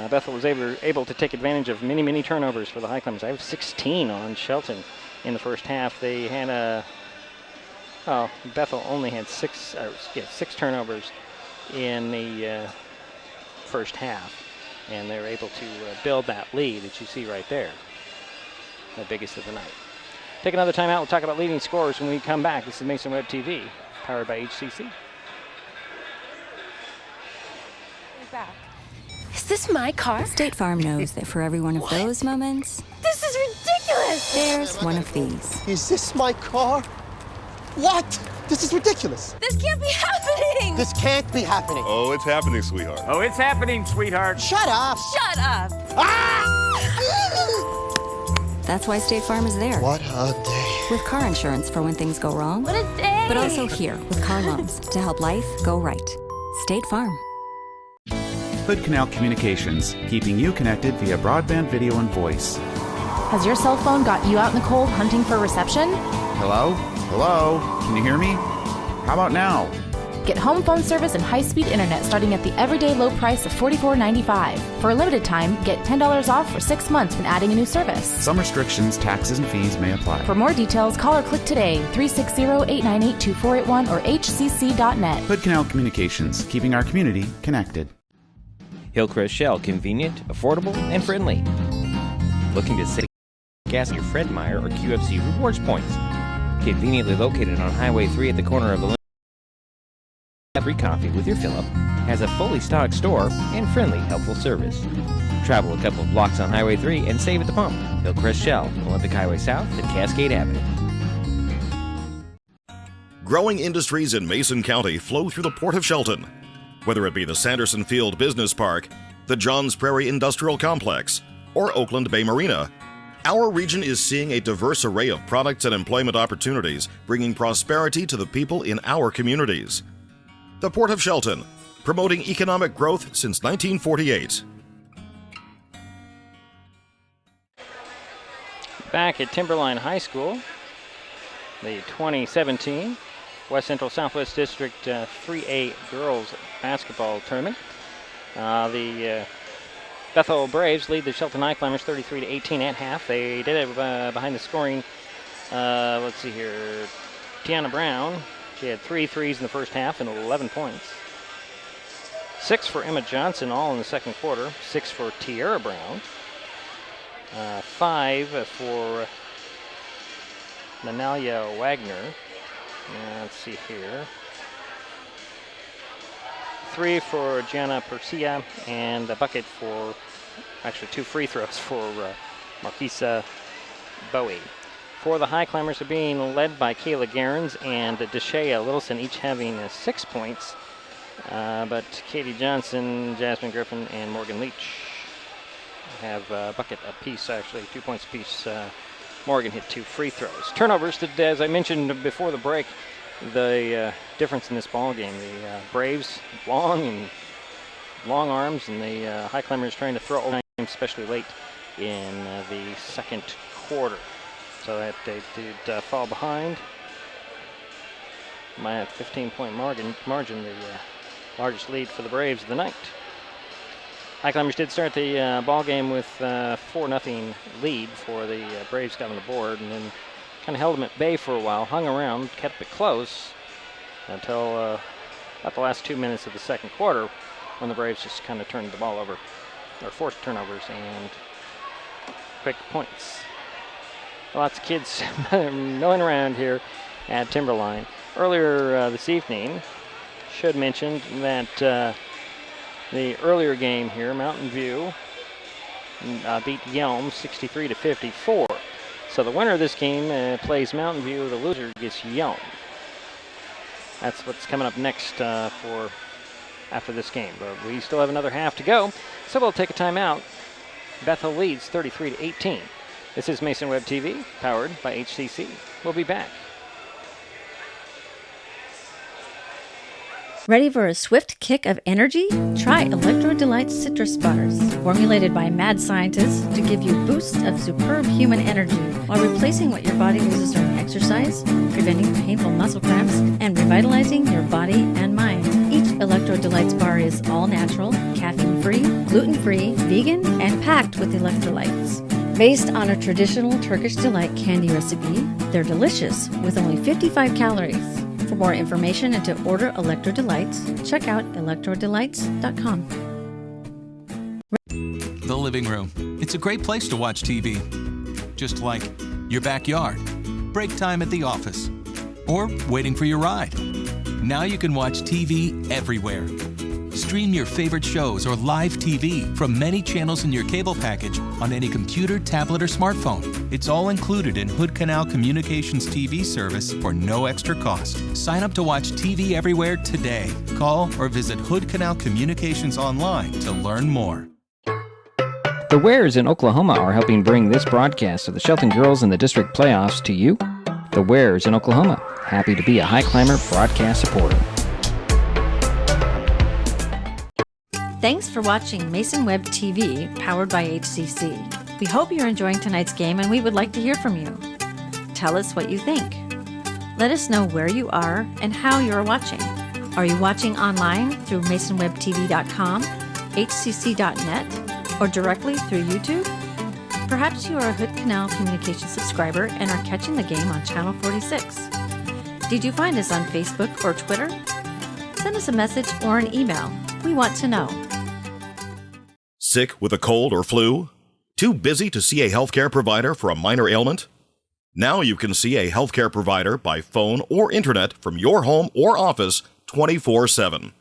Bethel was able to take advantage of many turnovers for the Highclimbers. I have 16 on Shelton in the first half. They had Bethel only had six turnovers in the first half, and they were able to build that lead that you see right there, the biggest of the night. Take another timeout. We'll talk about leading scorers when we come back. This is Mason Web TV, powered by HCC. Back. Is this my car? State Farm knows that for every one of those moments, This is ridiculous! there's one of these. Is this my car? What? This is ridiculous. This can't be happening! This can't be happening. Oh, it's happening, sweetheart. Oh, it's happening, sweetheart. Shut up! Shut up! That's why State Farm is there. What a day. With car insurance for when things go wrong. What a day! But also here with car loans to help life go right. State Farm. Hood Canal Communications, keeping you connected via broadband video and voice. Has your cell phone got you out in the cold hunting for reception? Hello? Hello? Can you hear me? How about now? Get home phone service and high-speed internet starting at the everyday low price of $44.95. For a limited time, get $10 off for 6 months when adding a new service. Some restrictions, taxes, and fees may apply. For more details, call or click today, 360-898-2481 or hcc.net. Hood Canal Communications, keeping our community connected. Hillcrest Shell, convenient, affordable, and friendly. Looking to save gas in your Fred Meyer or QFC rewards points. Conveniently located on Highway 3 at the corner of the Free coffee with your fill-up, has a fully stocked store and friendly, helpful service. Travel a couple of blocks on Highway 3 and save at the pump. Hillcrest Shell, Olympic Highway South and Cascade Avenue. Growing industries in Mason County flow through the Port of Shelton. Whether it be the Sanderson Field Business Park, the Johns Prairie Industrial Complex, or Oakland Bay Marina, our region is seeing a diverse array of products and employment opportunities, bringing prosperity to the people in our communities. The Port of Shelton, promoting economic growth since 1948. Back at Timberline High School, the 2017 West Central Southwest District 3A Girls Basketball Tournament. The Bethel Braves lead the Shelton Highclimbers 33-18 at half. They did it behind the scoring. Let's see here. Tiana Brown. She had 3 threes in the first half and 11 points. 6 for Emma Johnson, all in the second quarter. 6 for Tiara Brown. 5 for Manalia Wagner. Let's see here. 3 for Gianna Persia, and a bucket for, actually 2 free throws for Marquisa Bowie. For the Highclimbers are being led by Kayla Garens and Deshea Littleson, each having 6 points. But Katie Johnson, Jasmine Griffin, and Morgan Leach have a bucket apiece, actually 2 points apiece. Morgan hit 2 free throws. Turnovers, as I mentioned before the break, the difference in this ball game. The Braves, long arms, and the Highclimbers trying to throw time, especially late in the second quarter. So that they did fall behind. My 15-point margin, the largest lead for the Braves of the night. Highclimbers did start the ball game with 4-0 lead for the Braves got on the board, and then kind of held them at bay for a while, hung around, kept it close until about the last 2 minutes of the second quarter, when the Braves just kind of turned the ball over, or forced turnovers and quick points. Lots of kids milling around here at Timberline. Earlier this evening, should mention that the earlier game here, Mountain View beat Yelm 63-54. So the winner of this game plays Mountain View. The loser gets Yelm. That's what's coming up next for after this game. But we still have another half to go, so we'll take a timeout. Bethel leads 33-18. This is Mason Web TV, powered by HCC. We'll be back. Ready for a swift kick of energy? Try Electro Delights Citrus Bars, formulated by mad scientists to give you boosts of superb human energy while replacing what your body loses during exercise, preventing painful muscle cramps, and revitalizing your body and mind. Each Electro Delights bar is all natural, caffeine-free, gluten-free, vegan, and packed with electrolytes. Based on a traditional Turkish delight candy recipe, they're delicious with only 55 calories. For more information and to order Electro Delights, check out electrodelights.com. The living room. It's a great place to watch TV. Just like your backyard, break time at the office, or waiting for your ride. Now you can watch TV everywhere. Stream your favorite shows or live TV from many channels in your cable package on any computer, tablet, or smartphone. It's all included in Hood Canal Communications TV service for no extra cost. Sign up to watch TV everywhere today. Call or visit Hood Canal Communications online to learn more. The Wares in Oklahoma are helping bring this broadcast of the Shelton Girls in the District Playoffs to you. The Wares in Oklahoma. Happy to be a High Climber broadcast supporter. Thanks for watching Mason Web TV, powered by HCC. We hope you're enjoying tonight's game, and we would like to hear from you. Tell us what you think. Let us know where you are and how you are watching. Are you watching online through masonwebtv.com, hcc.net, or directly through YouTube? Perhaps you are a Hood Canal Communications subscriber and are catching the game on Channel 46. Did you find us on Facebook or Twitter? Send us a message or an email. We want to know. Sick with a cold or flu? Too busy to see a healthcare provider for a minor ailment? Now you can see a healthcare provider by phone or internet from your home or office 24/7.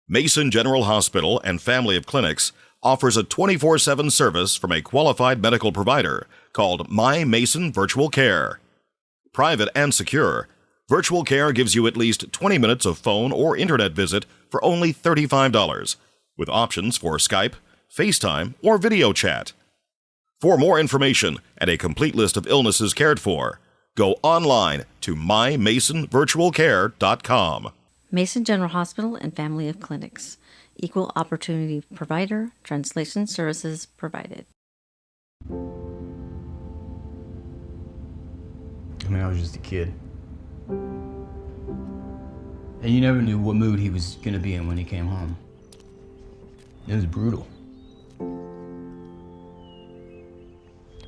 Mason General Hospital and Family of Clinics offers a 24/7 service from a qualified medical provider called My Mason Virtual Care. Private and secure, Virtual Care gives you at least 20 minutes of phone or internet visit for only $35, with options for Skype, FaceTime, or video chat. For more information and a complete list of illnesses cared for, go online to mymasonvirtualcare.com. Mason General Hospital and Family of Clinics. Equal opportunity provider. Translation services provided. I mean, I was just a kid. And you never knew what mood he was going to be in when he came home. It was brutal.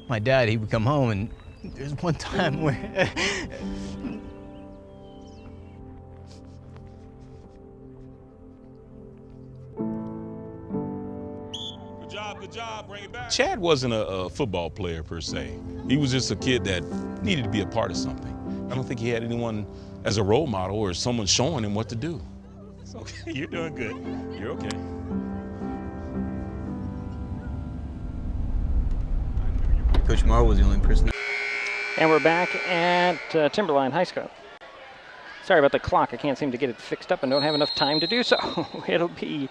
My dad, he would come home, and there's one time where... Good job, bring it back. Chad wasn't a football player per se. He was just a kid that needed to be a part of something. I don't think he had anyone as a role model or someone showing him what to do. It's okay, you're doing good. You're okay. Coach Morrow was the only person. And we're back at Timberline High School. Sorry about the clock. I can't seem to get it fixed up and don't have enough time to do so. It'll be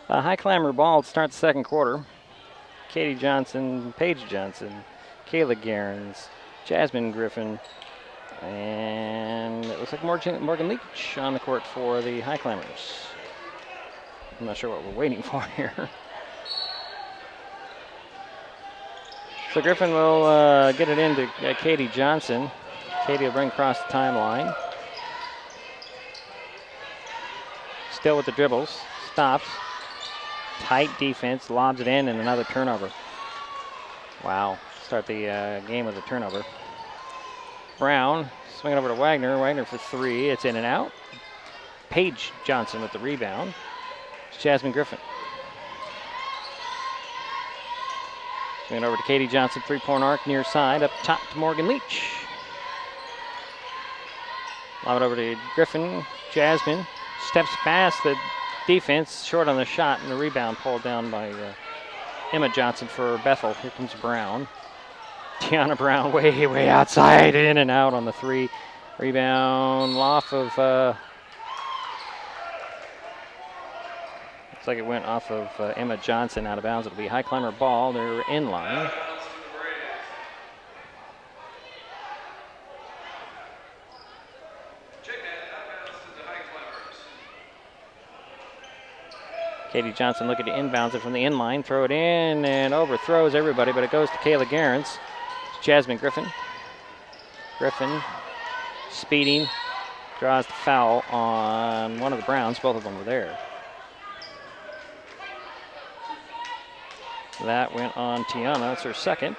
a high climber ball to start the second quarter. Katie Johnson, Paige Johnson, Kayla Garens, Jasmine Griffin, and it looks like Morgan Leach on the court for the high climbers. I'm not sure what we're waiting for here. So Griffin will get it into Katie Johnson. Katie will bring across the timeline. Still with the dribbles. Stops. Tight defense. Lobs it in and another turnover. Wow. Start the game with a turnover. Brown swinging over to Wagner. Wagner for three. It's in and out. Paige Johnson with the rebound. It's Jasmine Griffin. Swinging over to Katie Johnson, three-point arc near side, up top to Morgan Leach. Lob it over to Griffin. Jasmine steps past the defense, short on the shot, and the rebound pulled down by Emma Johnson for Bethel. Here comes Brown. Tiana Brown way outside, in and out on the three. Rebound off of, looks like it went off of Emma Johnson out of bounds. It'll be high climber ball. They're in line. Katie Johnson looking to inbounds it from the inline. Throw it in and overthrows everybody, but it goes to Kayla Garens. It's Jasmine Griffin. Griffin speeding. Draws the foul on one of the Browns. Both of them were there. That went on Tiana. That's her second.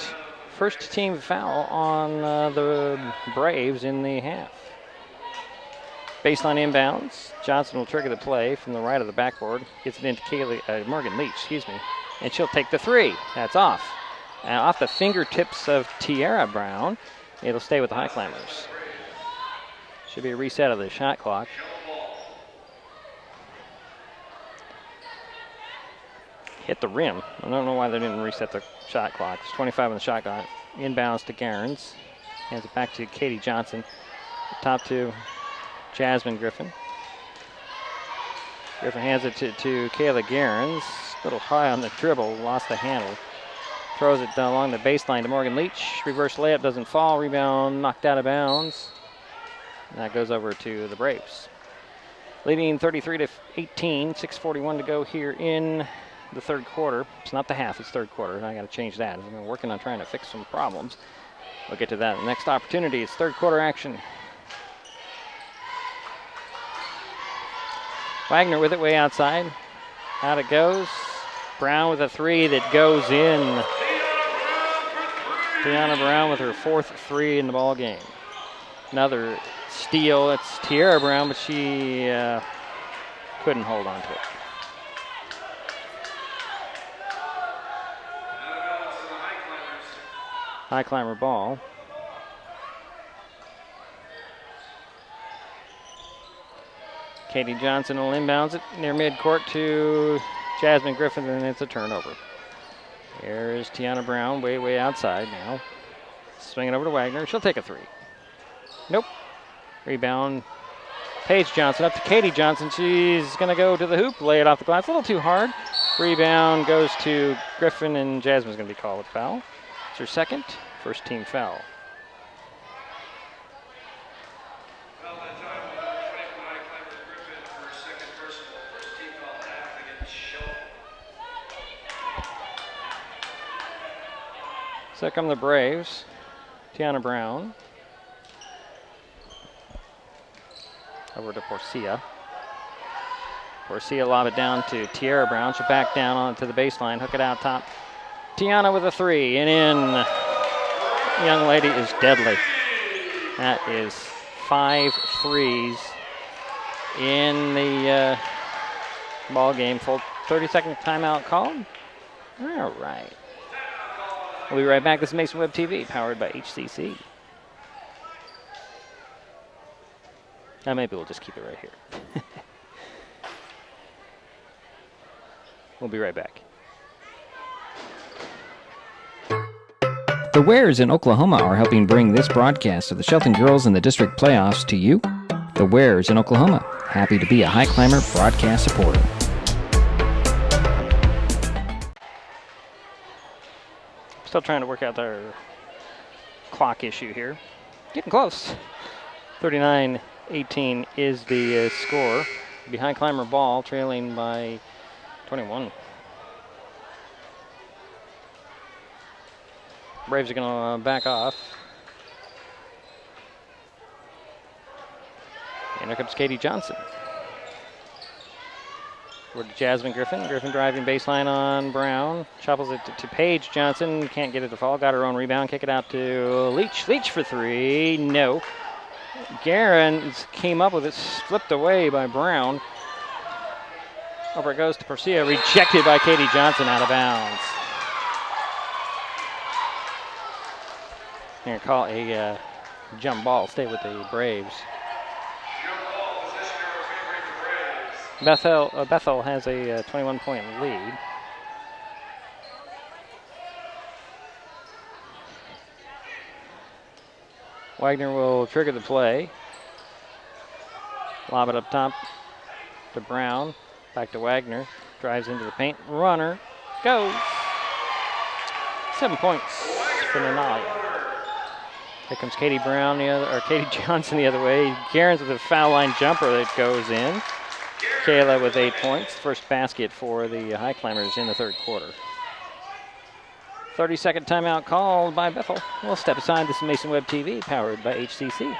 First team foul on the Braves in the half. Baseline inbounds. Johnson will trigger the play from the right of the backboard. Gets it into Morgan Leach, and she'll take the three. That's off. Off the fingertips of Tiara Brown. It'll stay with the high climbers. Should be a reset of the shot clock. Hit the rim. I don't know why they didn't reset the shot clock. It's 25 on the shot clock. Inbounds to Garens. Hands it back to Katie Johnson. Top to Jasmine Griffin. Griffin hands it to Kayla Garens. A little high on the dribble. Lost the handle. Throws it along the baseline to Morgan Leach. Reverse layup doesn't fall. Rebound knocked out of bounds. And that goes over to the Braves. Leading 33-18. 6:41 to go here in the third quarter. It's not the half, it's third quarter, and I got to change that. I'm working on trying to fix some problems. We'll get to that in the next opportunity. It's third quarter action. Wagner with it way outside. Out it goes. Brown with a three that goes in. Tiana Brown with her fourth three in the ball game. Another steal. It's Tiara Brown, but she couldn't hold on to it. High climber ball. Katie Johnson will inbounds it near midcourt to Jasmine Griffin, and it's a turnover. Here's Tiana Brown, way outside now. Swinging over to Wagner. She'll take a three. Nope. Rebound. Paige Johnson up to Katie Johnson. She's going to go to the hoop, lay it off the glass. A little too hard. Rebound goes to Griffin, and Jasmine's going to be called with foul. It's her second, first team foul. So come the Braves. Tiana Brown. Over to Porcia. Porcia lob it down to Tiara Brown. She'll back down onto the baseline, hook it out top. Tiana with a three, and in. Young lady is deadly. That is 5 threes in the ball game. Full 30-second timeout called. All right. We'll be right back. This is Mason Web TV, powered by HCC. Now maybe we'll just keep it right here. We'll be right back. The Wares in Oklahoma are helping bring this broadcast of the Shelton Girls in the district playoffs to you. The Wares in Oklahoma, happy to be a High Climber broadcast supporter. Still trying to work out their clock issue here. Getting close. 39-18 is the score. Behind climber ball, trailing by 21. Braves are going to back off. And here comes Katie Johnson. Over to Jasmine Griffin. Griffin driving baseline on Brown. Shuffles it to Paige Johnson. Can't get it to fall. Got her own rebound. Kick it out to Leach. Leach for three. No. Guerin came up with it. Slipped away by Brown. Over it goes to Porcia. Rejected by Katie Johnson, out of bounds. They're going to call a jump ball. Stay with the Braves. Bethel has a 21-point lead. Wagner will trigger the play. Lob it up top to Brown. Back to Wagner. Drives into the paint. Runner goes. 7 points for Nanali. Here comes Katie Brown, Katie Johnson the other way. Garens with a foul line jumper that goes in. Kayla with 8 points. First basket for the High Climbers in the third quarter. 30-second timeout called by Bethel. We'll step aside. This is Mason Web TV, powered by HCC.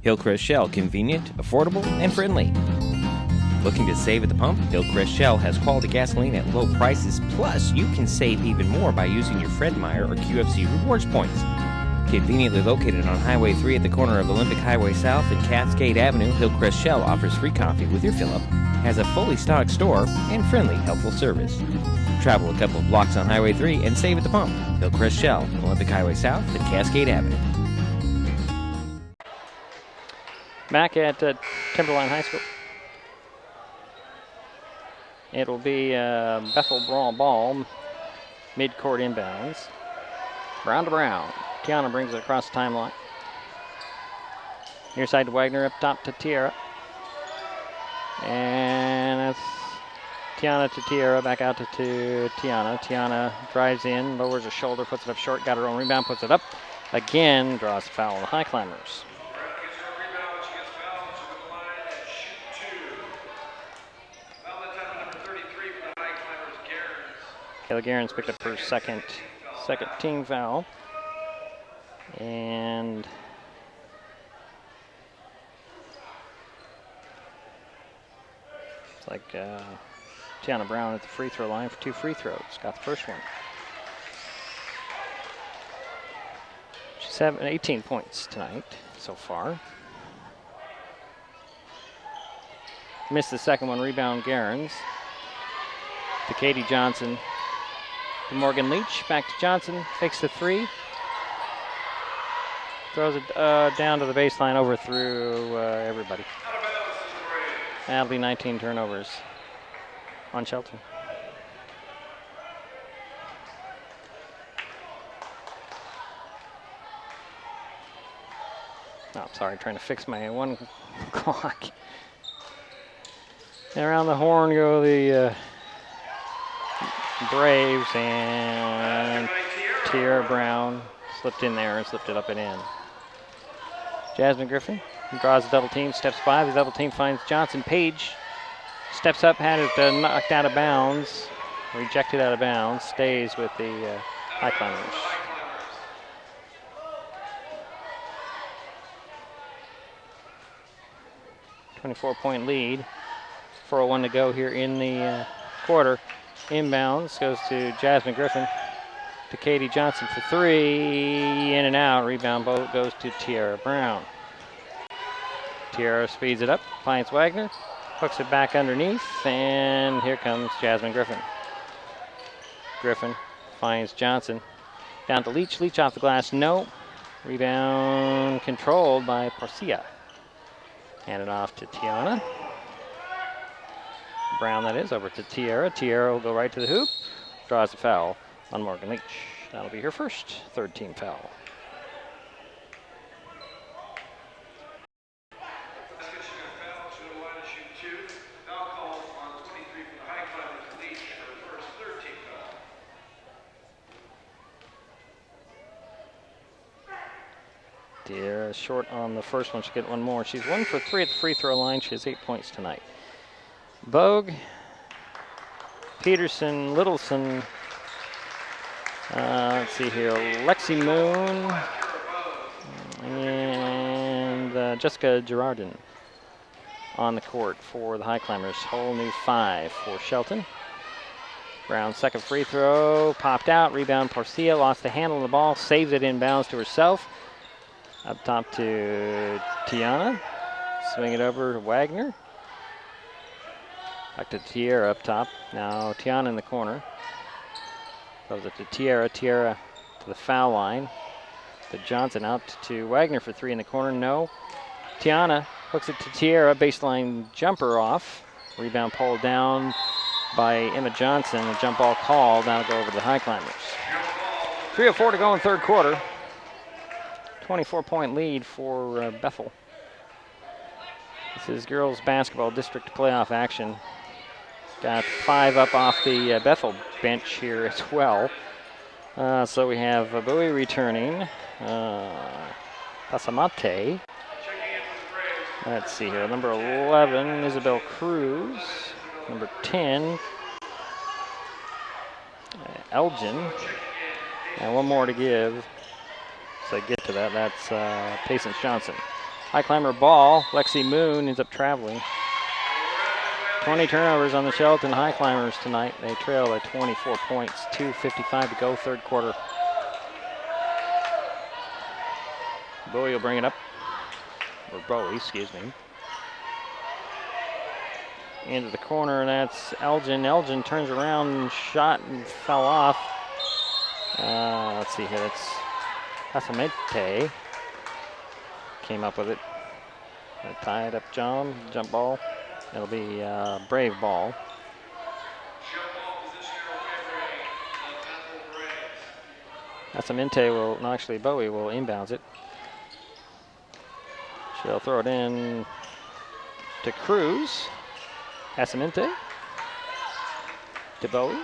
Hillcrest Shell, convenient, affordable, and friendly. Looking to save at the pump? Hillcrest Shell has quality gasoline at low prices, plus you can save even more by using your Fred Meyer or QFC rewards points. Conveniently located on Highway 3 at the corner of Olympic Highway South and Cascade Avenue, Hillcrest Shell offers free coffee with your fill-up, has a fully stocked store, and friendly, helpful service. Travel a couple of blocks on Highway 3 and save at the pump. Hillcrest Shell, Olympic Highway South and Cascade Avenue. Back at Timberline High School. It will be Bethel Brawl ball, mid-court inbounds. Brown to Brown. Tiana brings it across the timeline. Near side to Wagner, up top to Tiara. And that's Tiana to Tiara, back out to Tiana. Tiana drives in, lowers her shoulder, puts it up short, got her own rebound, puts it up. Again, draws a foul on the High Climbers. Kayla Guerin's picked up her second team foul. And it's like Tiana Brown at the free throw line for 2 free throws. Got the first one. She's having 18 points tonight so far. Missed the second one, rebound Guerin's. to Katie Johnson. To Morgan Leach, back to Johnson, fakes the three. Throws it down to the baseline, overthrew everybody. That'll be 19 turnovers on Shelton. Oh, I'm sorry, trying to fix my one clock. And around the horn go the Braves, and Tierra Brown slipped in there and slipped it up and in. Jasmine Griffin draws a double team, steps by. The double team finds Johnson. Page steps up, had it knocked out of bounds, rejected out of bounds, stays with the Highclimbers. .4 lead. 4:01 to go here in the quarter. Inbounds goes to Jasmine Griffin. To Katie Johnson for three. In and out. Rebound goes to Tierra Brown. Tierra speeds it up. Finds Wagner. Hooks it back underneath. And here comes Jasmine Griffin. Griffin finds Johnson. Down to Leach. Leach off the glass. No. Rebound controlled by Porcia. Handed off to Tiana. Brown, that is, over to Tierra. Tierra will go right to the hoop. Draws a foul on Morgan Leach. That'll be her first third-team foul. Tierra short on the first one. She'll get one more. She's 1 for 3 at the free throw line. She has 8 points tonight. Bogue, Peterson, Littleson, let's see here, Lexi Moon, and Jessica Girardin on the court for the Highclimbers. Whole new 5 for Shelton. Brown's second free throw, popped out, rebound Porcia, lost the handle of the ball, saves it inbounds to herself. Up top to Tiana, swing it over to Wagner. Back to Tierra up top. Now Tiana in the corner. Throws it to Tierra. Tierra to the foul line. To Johnson out to Wagner for 3 in the corner. No. Tiana hooks it to Tierra. Baseline jumper off. Rebound pulled down by Emma Johnson. A jump ball called. That'll go over to the Highclimbers. 3:04 to go in third quarter. 24-point lead for Bethel. This is girls basketball district playoff action. Got 5 up off the Bethel bench here as well. So we have Bowie returning. Pasamate. Let's see here. Number 11, Isabel Cruz. Number 10, Elgin. And one more to give. So I get to that. That's Patience Johnson. Highclimber ball. Lexi Moon ends up traveling. 20 turnovers on the Shelton Highclimbers tonight. They trail by 24 points. 2:55 to go, third quarter. Bowie will bring it up. Or Bowie, excuse me. Into the corner, and that's Elgin. Elgin turns around, shot, and fell off. Let's see here. That's Pasamete. Came up with it. Tied up jump ball. It'll be Brave ball. Pasamete will, no, actually Bowie will inbounds it. She'll throw it in to Cruz. Pasamete to Bowie.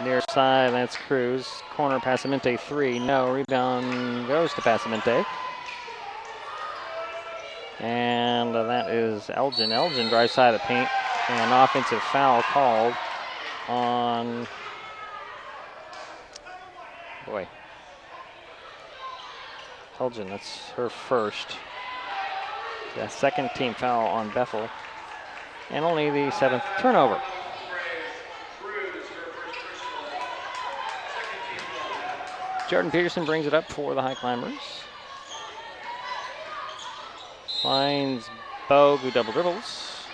Near side, that's Cruz. Corner, Pasamete 3. No, rebound goes to Pasamete. And that is Elgin. Elgin drives side of the paint. And an offensive foul called on, boy, Elgin, that's her first. The second team foul on Bethel. And only the 7th turnover. Jordan Peterson brings it up for the Highclimbers. Finds Bogue, who double dribbles.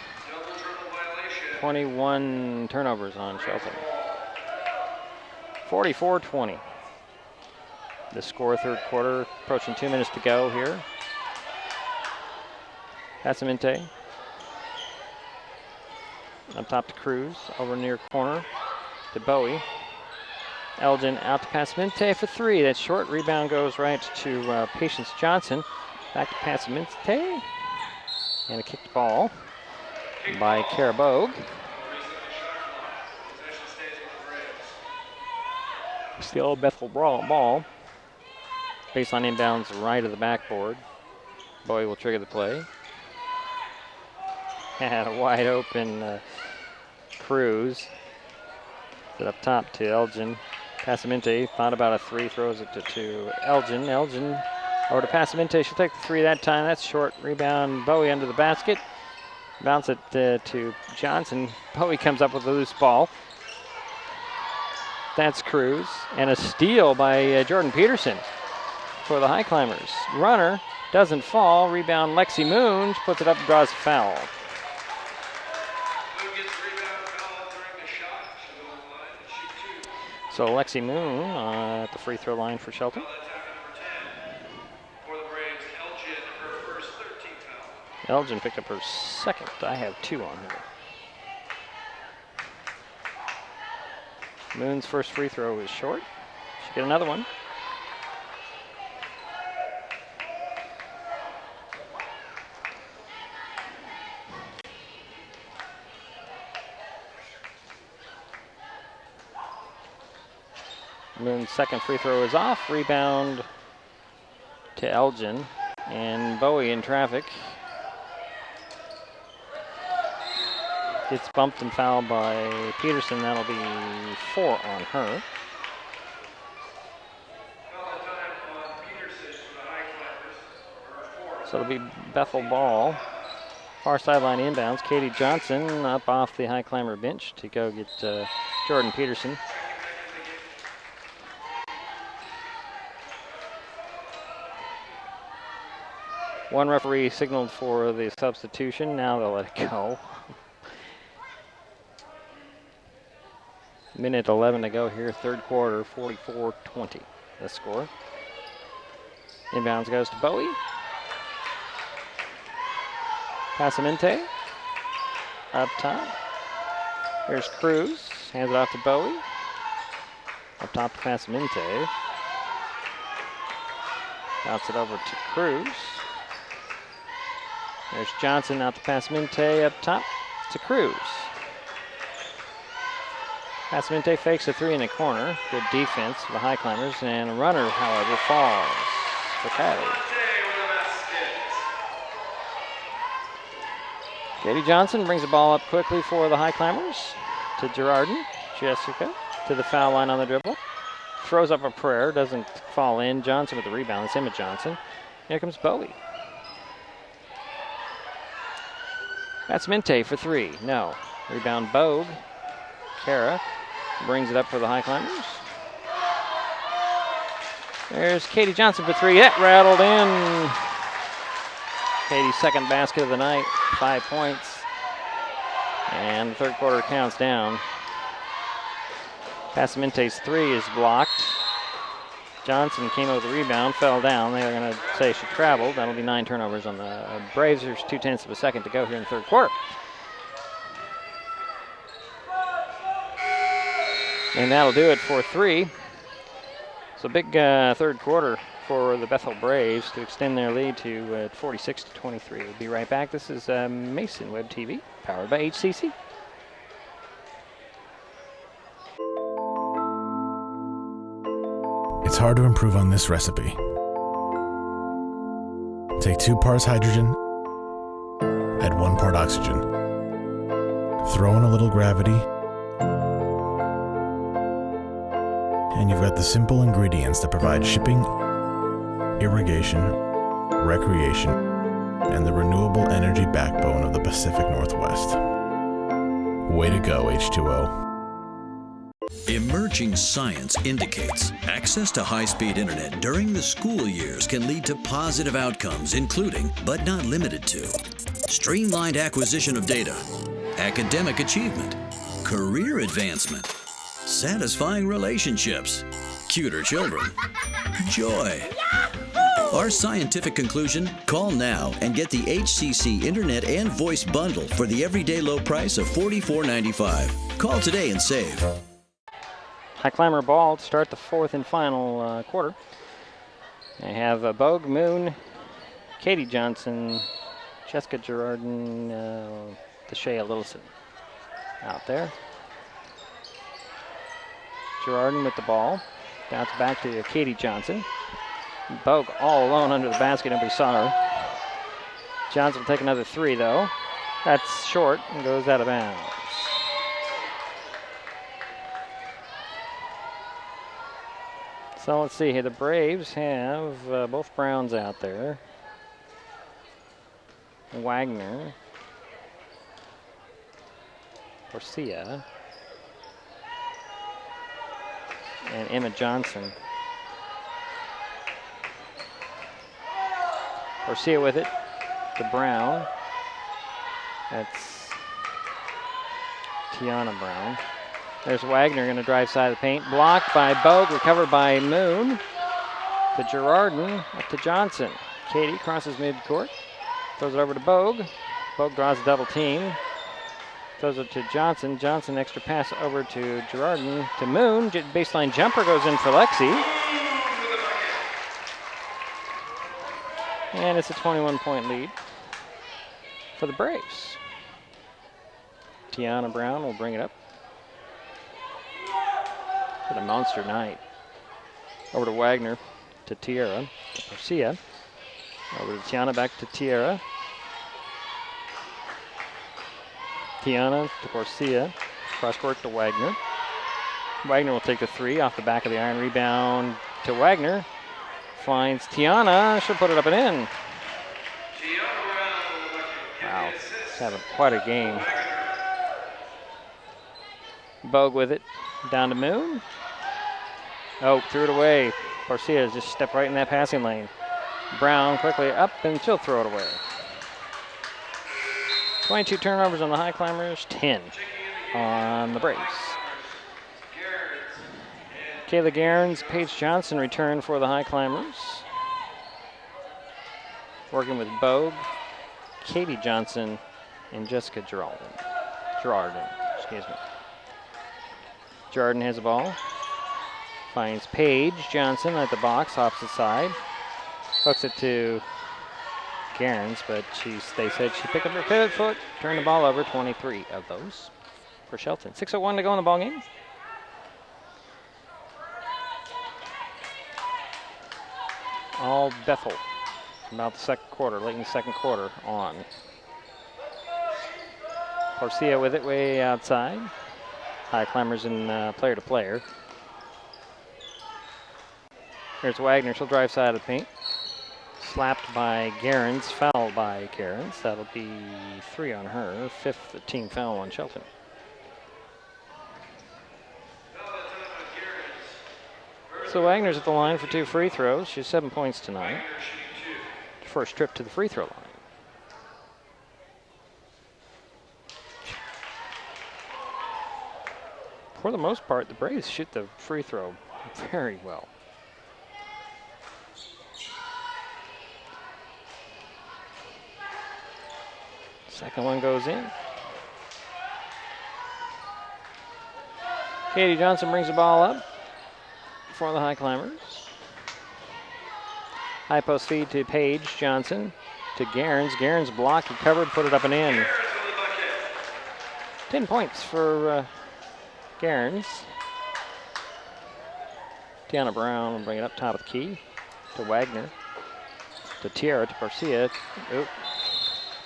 21 turnovers on Shelton. 44-20. The score, third quarter, approaching 2 minutes to go here. Passamente. Up top to Cruz, over near corner to Bowie. Elgin out to Passamente for three. That's short. Rebound goes right to Patience Johnson. Back to Passamente. And a kicked ball by Kara Bogue. Still Bethel ball. Baseline inbounds right of the backboard. Bowie will trigger the play. And a wide open Cruz. It up top to Elgin. Passamente thought about a three, throws it to Elgin. Elgin over to Passamente. She'll take the three that time. That's short. Rebound. Bowie under the basket. Bounce it to Johnson. Bowie comes up with a loose ball. That's Cruz. And a steal by Jordan Peterson for the Highclimbers. Runner doesn't fall. Rebound Lexi Moon puts it up and draws a foul. So Lexi Moon at the free throw line for Shelton. Elgin picked up her second. I have two on her. Moon's first free throw is short. She'll get another one. Moon's second free throw is off. Rebound to Elgin. And Bowie in traffic. Gets bumped and fouled by Peterson. That'll be 4 on her. So it'll be Bethel ball. Far sideline inbounds. Katie Johnson up off the high climber bench to go get Jordan Peterson. One referee signaled for the substitution. Now they'll let it go. Minute 11 to go here, third quarter, 44-20, the score. Inbounds goes to Bowie. Passamente, up top. Here's Cruz, hands it off to Bowie. Up top to Passamente. Bounce it over to Cruz. There's Johnson out to Passamente, up top to Cruz. Passamente fakes a three in the corner. Good defense for the Highclimbers, and a runner, however, falls for Patty. Katie Johnson brings the ball up quickly for the Highclimbers to Girardin. Jessica to the foul line on the dribble. Throws up a prayer, doesn't fall in. Johnson with the rebound. It's Emma Johnson. Here comes Bowie. Passamente for three. No. Rebound Bogue. Kara brings it up for the Highclimbers. There's Katie Johnson for three. That rattled in. Katie's second basket of the night, 5 points. And the third quarter counts down. Passamente's three is blocked. Johnson came up with the rebound, fell down. They're going to say she traveled. That'll be 9 turnovers on the Braves. There's 0.2 of a second to go here in the third quarter. And that'll do it for 3. So big third quarter for the Bethel Braves to extend their lead to 46-23. We'll be right back. This is Mason Web TV, powered by HCC. It's hard to improve on this recipe. Take 2 parts hydrogen, add 1 part oxygen. Throw in a little gravity, and you've got the simple ingredients that provide shipping, irrigation, recreation, and the renewable energy backbone of the Pacific Northwest. Way to go, H2O. Emerging science indicates access to high-speed internet during the school years can lead to positive outcomes, including, but not limited to, streamlined acquisition of data, academic achievement, career advancement, satisfying relationships, cuter children, joy. Our scientific conclusion? Call now and get the HCC Internet and Voice Bundle for the everyday low price of $44.95. Call today and save. High Climber ball to start the fourth and final quarter. They have Bogue, Moon, Katie Johnson, Jessica Girardin, Deshea Littleson out there. Girardin with the ball. Bounce back to Katie Johnson. Bogue all alone under the basket. Nobody saw her. Johnson will take another three, though. That's short and goes out of bounds. So let's see here. The Braves have both Browns out there. Wagner. Garcia. And Emma Johnson. Garcia with it to Brown. That's Tiana Brown. There's Wagner going to drive side of the paint. Blocked by Bogue, recovered by Moon. To Girardin, up to Johnson. Katie crosses midcourt. Throws it over to Bogue. Bogue draws a double team. Throws it to Johnson. Johnson extra pass over to Girardin. To Moon. Baseline jumper goes in for Lexi. And it's a 21-point lead for the Braves. Tiana Brown will bring it up. What a monster night. Over to Wagner, to Tierra, to Garcia. Over to Tiana, back to Tierra. Tiana to Garcia. Cross court to Wagner. Wagner will take the three off the back of the iron. Rebound to Wagner. Finds Tiana. She'll put it up and in. Wow, she's having quite a game. Bogue with it. Down to Moon. Oh, threw it away. Garcia just stepped right in that passing lane. Brown quickly up, and she'll throw it away. 22 turnovers on the High Climbers, 10 on the Braves. Kayla Gairns, Paige Johnson return for the High Climbers. Working with Bogue, Katie Johnson, and Jessica Girardin, excuse me. Girardin has the ball. Finds Paige Johnson at the box, opposite side. Hooks it to Gairns, but they said she picked up her pivot foot, turned the ball over, 23 of those for Shelton. 6:01 to go in the ball game. All Bethel, about the second quarter, late in the second quarter on. Garcia with it way outside. High Climbers in player to player. Here's Wagner, she'll drive side of the paint. Slapped by Gairns, foul by Gairns. That'll be 3 on her, 5th team foul on Shelton. So Wagner's at the line for 2 free throws. She's 7 points tonight. First trip to the free throw line. For the most part, the Braves shoot the free throw very well. Second one goes in. Katie Johnson brings the ball up for the High Climbers. High post feed to Paige Johnson to Gairns. Gairns blocked, recovered, put it up and in. 10 points for Gairns. Tiana Brown will bring it up top of the key to Wagner. To Tierra, to Garcia. Oop.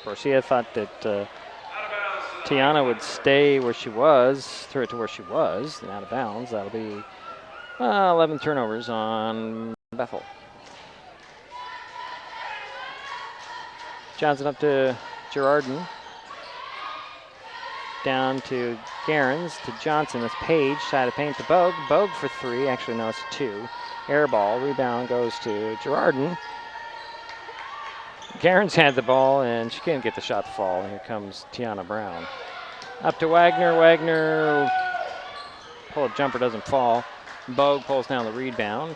Garcia thought that Tiana would stay where she was, threw it to where she was, and out of bounds. That'll be 11 turnovers on Bethel. Johnson up to Girardin. Down to Garens, to Johnson. That's Page. Side of paint to Bogue. Bogue for 3. Actually, no, it's 2. Air ball. Rebound goes to Girardin. Garens had the ball, and she couldn't get the shot to fall. And here comes Tiana Brown. Up to Wagner. Wagner, pull-up jumper doesn't fall. Bogue pulls down the rebound.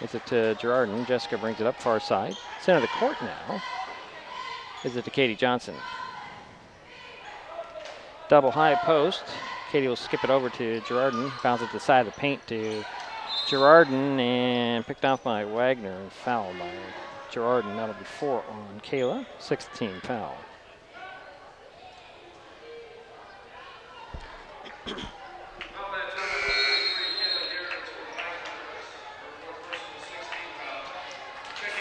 Gets it to Girardin. Jessica brings it up far side. Center of the court now. Gives it to Katie Johnson. Double high post. Katie will skip it over to Girardin. Bounce it to the side of the paint to Girardin, and picked off by Wagner and fouled by Girardin. That'll be 4 on Kayla. 6th team foul.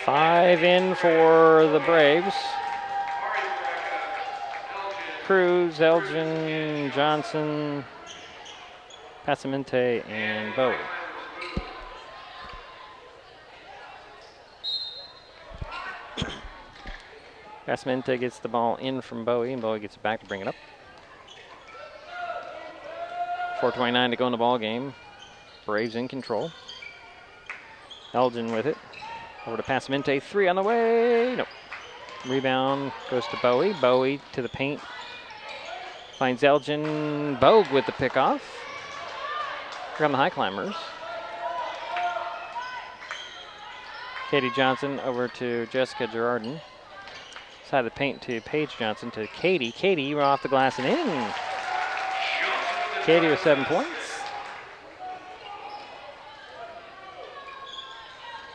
Five in for the Braves. Cruz, Elgin, Johnson, Passamente, and Bowie. Passamente gets the ball in from Bowie, and Bowie gets it back to bring it up. 4:29 to go in the ball game. Braves in control. Elgin with it. Over to Passamente. 3 on the way. Nope. Rebound goes to Bowie. Bowie to the paint. Finds Elgin. Bogue with the pickoff. Here come the Highclimbers. Katie Johnson over to Jessica Girardin. Side of the paint to Paige Johnson to Katie. Katie off the glass and in. Katie with 7 points.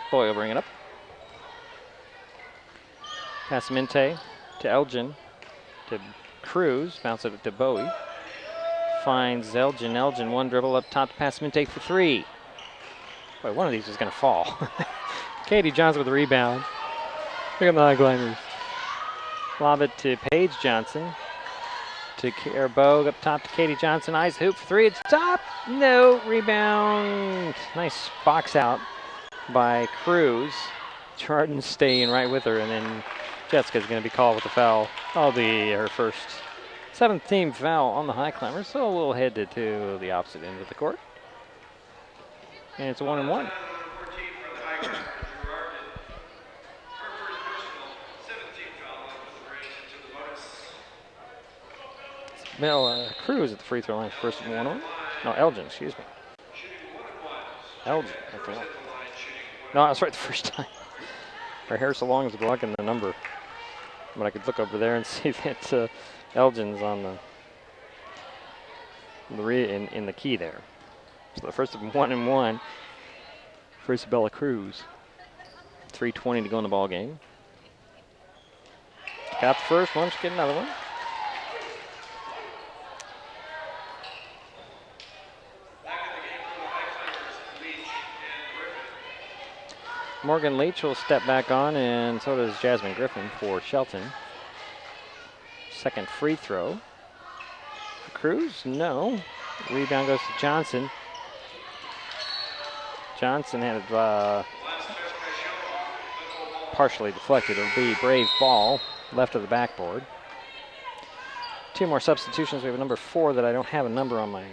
Boy will bring it up. Passamente to Elgin to Cruz. Bounce it to Bowie. Finds Elgin. Elgin one dribble up top to Passamente for 3. Boy, one of these is going to fall. Katie Johnson with the rebound. Here come the Highclimbers. Lob it to Paige Johnson. To Bogue up top to Katie Johnson. Eyes hoop for 3. It's top. No. Rebound. Nice box out by Cruz. Girardin staying right with her, and then Jessica's going to be called with the foul. That'll be her first 7th team foul on the Highclimbers, so we'll head to the opposite end of the court. And it's a 1-and-1. Mel Cruz at the free throw line, first and 1-on. No, Elgin, excuse me. Elgin, okay. No, I was right the first time. Her hair so long is blocking the number. But I could look over there and see that Elgin's on in the key there. So the first of 1-and-1 for Isabella Cruz. 3:20 to go in the ball game. Got the first one, should get another one. Morgan Leach will step back on, and so does Jasmine Griffin for Shelton. Second free throw. Cruz, no. Rebound goes to Johnson. Johnson had it partially deflected. It'll be Brave ball, left of the backboard. 2 more substitutions. We have a number 4 that I don't have a number on my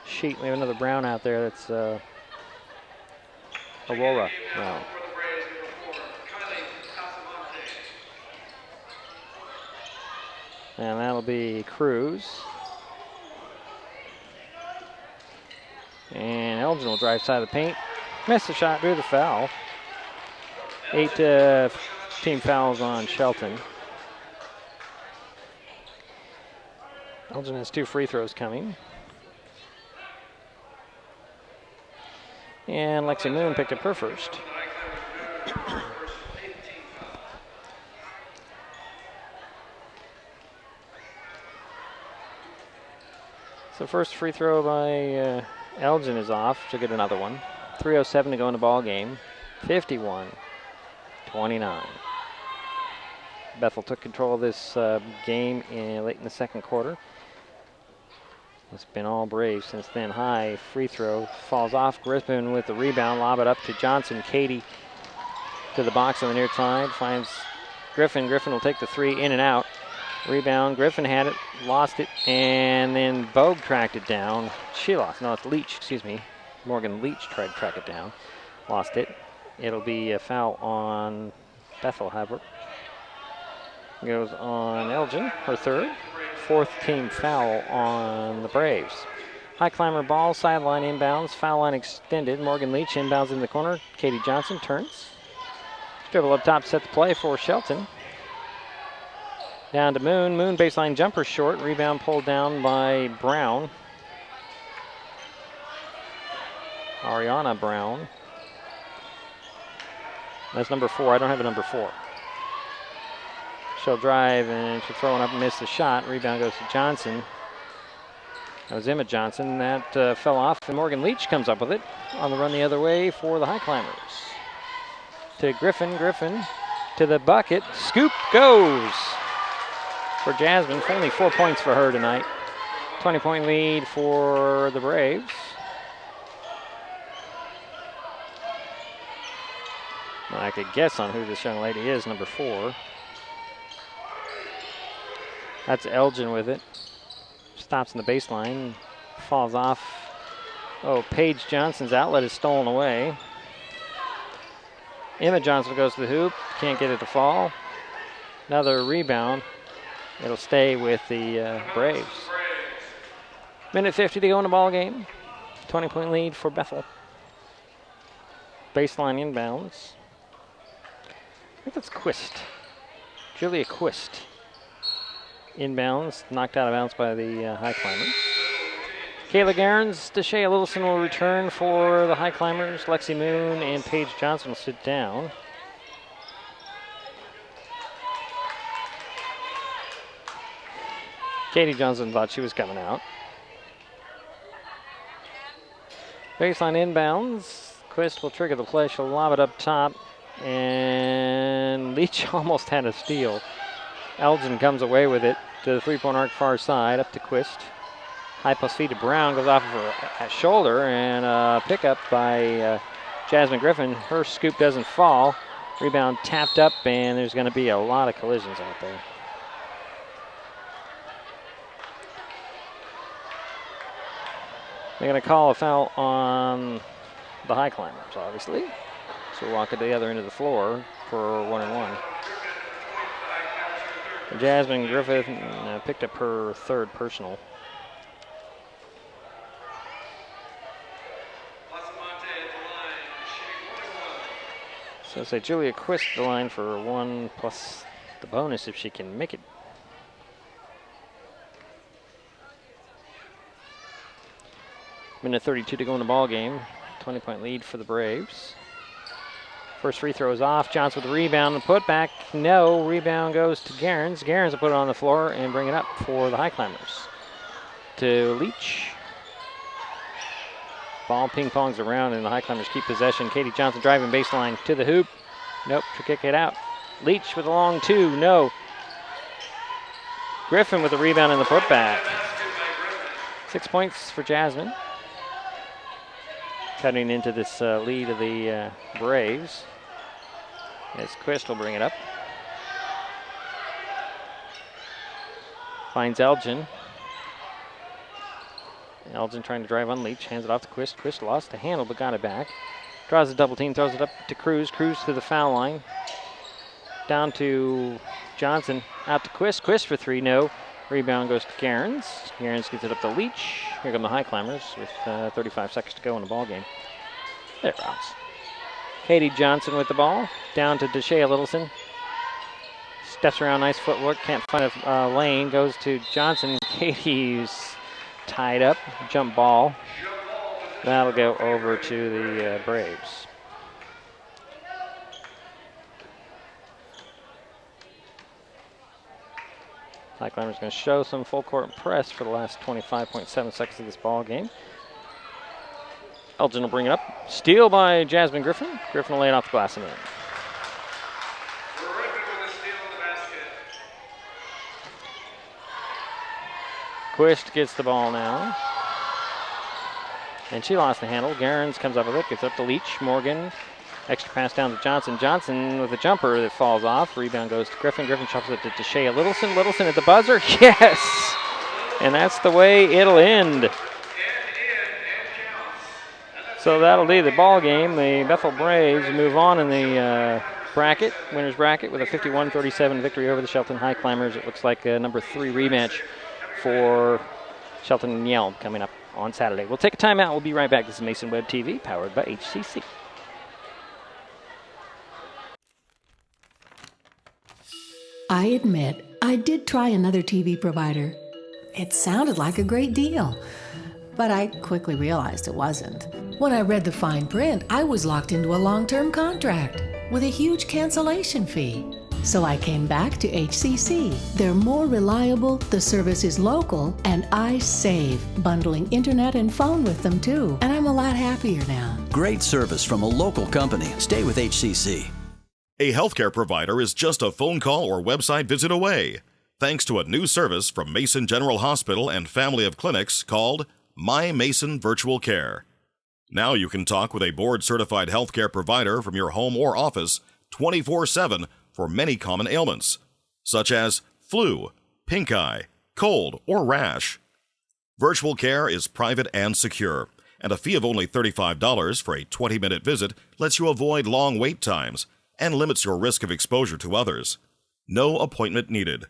sheet. We have another Brown out there that's Aurora Brown. And that'll be Cruz. And Elgin will drive side of the paint. Missed the shot, drew the foul. 8 team fouls on Shelton. Elgin has 2 free throws coming. And Lexi Moon picked up her first. So first free throw by Elgin is off. She'll get another one. 3:07 to go in the ball game. 51-29. Bethel took control of this game late in the second quarter. It's been all Braves since then. High free throw falls off. Griffin with the rebound. Lob it up to Johnson. Katie to the box on the near side. Finds Griffin. Griffin will take the 3 in and out. Rebound, Griffin had it, lost it, and then Bogue tracked it down. She lost, no, it's Leach, excuse me. Morgan Leach tried to track it down, lost it. It'll be a foul on Bethel, however. Goes on Elgin, her third. Fourth team foul on the Braves. High climber ball, sideline inbounds, foul line extended. Morgan Leach inbounds in the corner. Katie Johnson turns. Dribble up top, set the play for Shelton. Down to Moon. Moon baseline jumper short. Rebound pulled down by Brown. Ariana Brown. That's number 4. I don't have a number 4. She'll drive and she'll throw it up and miss the shot. Rebound goes to Johnson. That was Emma Johnson. That fell off, and Morgan Leach comes up with it on the run the other way for the High Climbers. To Griffin. Griffin to the bucket. Scoop goes for Jasmine. Only 4 points for her tonight. 20-point lead for the Braves. Well, I could guess on who this young lady is, number 4. That's Elgin with it. Stops in the baseline, falls off. Oh, Paige Johnson's outlet is stolen away. Emma Johnson goes to the hoop, can't get it to fall. Another rebound. It'll stay with the Braves. Minute 50 to go in the ball game. 20-point lead for Bethel. Baseline inbounds. I think that's Quist. Julia Quist. Inbounds, knocked out of bounds by the High Climbers. Kayla Garens, Deshae Littleson will return for the High Climbers. Lexi Moon and Paige Johnson will sit down. Katie Johnson thought she was coming out. Baseline inbounds. Quist will trigger the play. She'll lob it up top. And Leach almost had a steal. Elgin comes away with it to the three-point arc far side, up to Quist. High post feed to Brown, goes off of her shoulder, and pick up by Jasmine Griffin. Her scoop doesn't fall. Rebound tapped up, and there's going to be a lot of collisions out there. They're going to call a foul on the High Climbers, obviously. So we'll walk it to the other end of the floor for 1-1. Jasmine Griffith picked up her third personal. So say Julia Quist the line for 1 plus the bonus if she can make it. Minute 32 to go in the ball game. 20-point lead for the Braves. First free throw is off. Johnson with the rebound and put back. No. Rebound goes to Garens. Garens will put it on the floor and bring it up for the High Climbers. To Leach. Ball ping-pongs around and the High Climbers keep possession. Katie Johnson driving baseline to the hoop. Nope, to kick it out. Leach with a long 2. No. Griffin with the rebound and the putback. 6 points for Jasmine. Cutting into this lead of the Braves. As Quist will bring it up. Finds Elgin. Elgin trying to drive on Leach. Hands it off to Quist. Quist lost the handle but got it back. Draws a double team. Throws it up to Cruz. Cruz to the foul line. Down to Johnson. Out to Quist. Quist for 3. No. Rebound goes to Garens. Garens gets it up to Leach. Here come the High Climbers with 35 seconds to go in the ball game. There it rounds. Katie Johnson with the ball. Down to Deshae Littleson. Steps around, nice footwork. Can't find a lane. Goes to Johnson. Katie's tied up. Jump ball. That'll go over to the Braves. High Climbers going to show some full court press for the last 25.7 seconds of this ball game. Elgin will bring it up. Steal by Jasmine Griffin. Griffin will lay it off the glass and in. Quist gets the ball now. And she lost the handle. Garens comes up with it. Gets up to Leach. Morgan Extra pass down to Johnson. Johnson with a jumper that falls off. Rebound goes to Griffin. Griffin shuffles it to Shea Littleson. Littleson at the buzzer. Yes! And that's the way it'll end. So that'll be the ball game. The Bethel Braves move on in the winners bracket, with a 51-37 victory over the Shelton Highclimbers. It looks like a number 3 rematch for Shelton and Yelm coming up on Saturday. We'll take a timeout. We'll be right back. This is Mason Web TV, powered by HCC. I admit, I did try another TV provider. It sounded like a great deal, but I quickly realized it wasn't. When I read the fine print, I was locked into a long-term contract with a huge cancellation fee. So I came back to HCC. They're more reliable, the service is local, and I save, bundling internet and phone with them too. And I'm a lot happier now. Great service from a local company. Stay with HCC. A healthcare provider is just a phone call or website visit away, thanks to a new service from Mason General Hospital and family of clinics called My Mason Virtual Care. Now you can talk with a board-certified healthcare provider from your home or office 24/7 for many common ailments, such as flu, pink eye, cold, or rash. Virtual care is private and secure, and a fee of only $35 for a 20-minute visit lets you avoid long wait times and limits your risk of exposure to others. No appointment needed.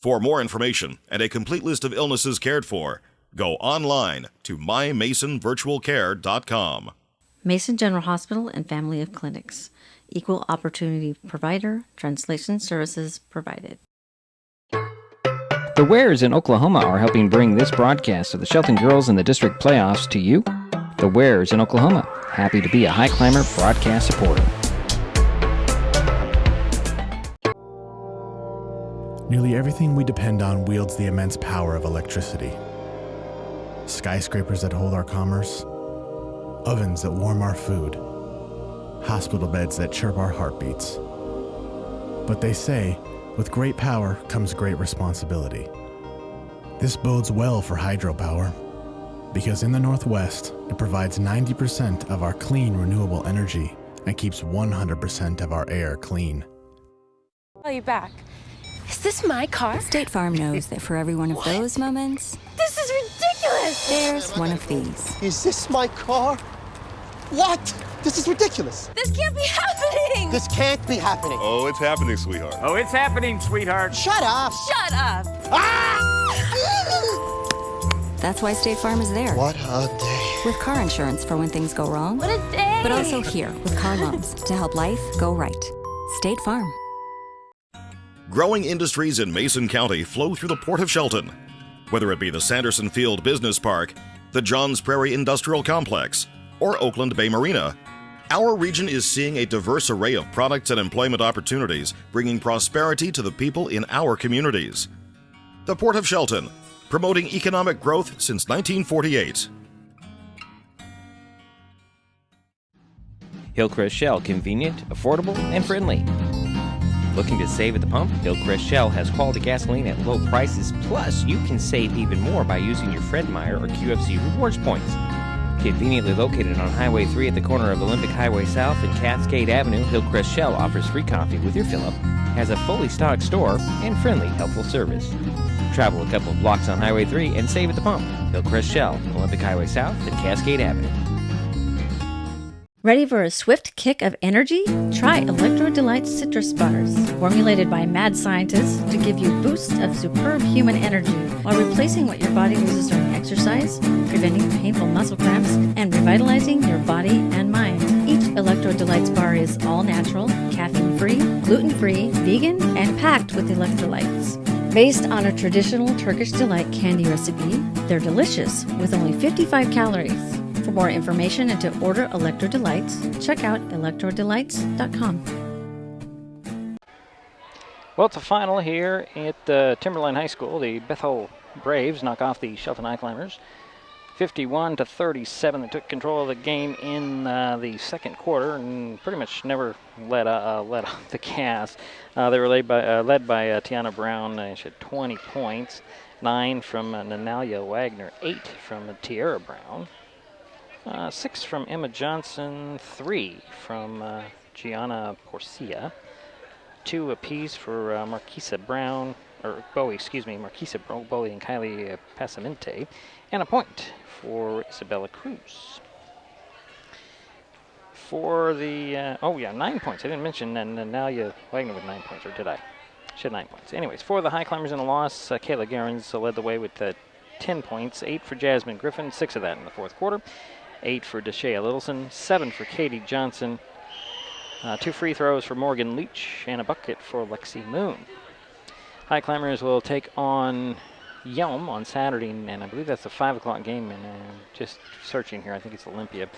For more information and a complete list of illnesses cared for, go online to mymasonvirtualcare.com. Mason General Hospital and family of clinics. Equal opportunity provider. Translation services provided. The Wares in Oklahoma are helping bring this broadcast of the Shelton Girls in the district playoffs to you. The Wares in Oklahoma. Happy to be a High Climber broadcast supporter. Nearly everything we depend on wields the immense power of electricity. Skyscrapers that hold our commerce, ovens that warm our food, hospital beds that chirp our heartbeats. But they say, with great power comes great responsibility. This bodes well for hydropower, because in the Northwest, it provides 90% of our clean renewable energy and keeps 100% of our air clean. Call you back. Is this my car? State Farm knows that for every one of those moments, This is ridiculous! there's one of these. Is this my car? What? This is ridiculous. This can't be happening! This can't be happening. Oh, it's happening, sweetheart. Oh, it's happening, sweetheart. Shut up! Shut up! That's why State Farm is there. What a day. With car insurance for when things go wrong. What a day! But also here with car loans to help life go right. State Farm. Growing industries in Mason County flow through the Port of Shelton. Whether it be the Sanderson Field Business Park, the Johns Prairie Industrial Complex, or Oakland Bay Marina, our region is seeing a diverse array of products and employment opportunities, bringing prosperity to the people in our communities. The Port of Shelton, promoting economic growth since 1948. Hillcrest Shell, convenient, affordable, and friendly. Looking to save at the pump? Hillcrest Shell has quality gasoline at low prices, plus you can save even more by using your Fred Meyer or QFC rewards points. Conveniently located on Highway 3 at the corner of Olympic Highway South and Cascade Avenue, Hillcrest Shell offers free coffee with your fill-up, has a fully stocked store, and friendly, helpful service. Travel a couple of blocks on Highway 3 and save at the pump. Hillcrest Shell, Olympic Highway South and Cascade Avenue. Ready for a swift kick of energy? Try Electro Delight Citrus Bars, formulated by mad scientists to give you boosts of superb human energy while replacing what your body loses during exercise, preventing painful muscle cramps, and revitalizing your body and mind. Each Electro Delights bar is all natural, caffeine-free, gluten-free, vegan, and packed with electrolytes. Based on a traditional Turkish delight candy recipe, they're delicious with only 55 calories. For more information and to order Electro Delights, check out electrodelights.com. Well, it's a final here at Timberline High School. The Bethel Braves knock off the Shelton Highclimbers 51-37. They took control of the game in the second quarter and pretty much never let off the gas. They were led by Tiana Brown. She had 20 points, 9 from Nanalia Wagner, 8 from Tierra Brown. 6 from Emma Johnson, 3 from Gianna Porcia, 2 apiece for Marquisa Bowie and Kylie Pasamente, and a point for Isabella Cruz. For the, 9 points. I didn't mention Nalia Wagner with 9 points, or did I? She had 9 points. Anyways, for the Highclimbers in the loss, Kayla Gerrans led the way with 10 points, 8 for Jasmine Griffin, 6 of that in the fourth quarter, 8 for Deshea Littleson, 7 for Katie Johnson, 2 free throws for Morgan Leach, and a bucket for Lexi Moon. Highclimbers will take on Yelm on Saturday, and I believe that's a 5 o'clock game, and just searching here, I think it's Olympia.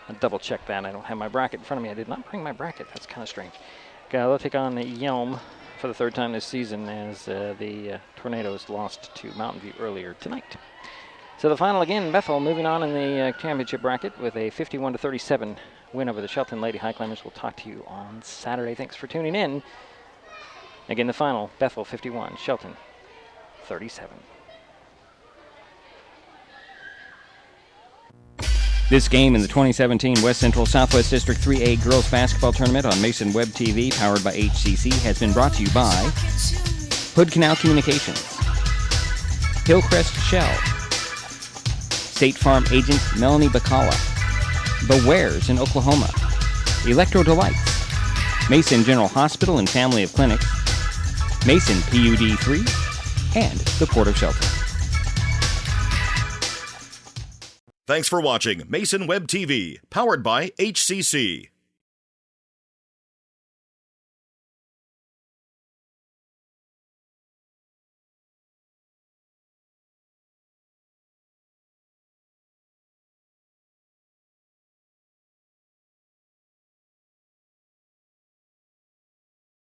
I'll double check that. I don't have my bracket in front of me. I did not bring my bracket. That's kind of strange. They'll take on Yelm for the 3rd time this season as the Tornadoes lost to Mountain View earlier tonight. So the final again, Bethel moving on in the championship bracket with a 51-37 win over the Shelton Lady Highclimbers. We'll talk to you on Saturday. Thanks for tuning in. Again, the final, Bethel 51, Shelton 37. This game in the 2017 West Central Southwest District 3A Girls Basketball Tournament on Mason Web TV, powered by HCC, has been brought to you by Hood Canal Communications, Hillcrest Shell, State Farm agent Melanie Bacala, The Wares in Oklahoma, Electro Delights, Mason General Hospital and Family of Clinics, Mason PUD 3, and the Port of Shelton. Thanks for watching Mason Web TV, powered by HCC.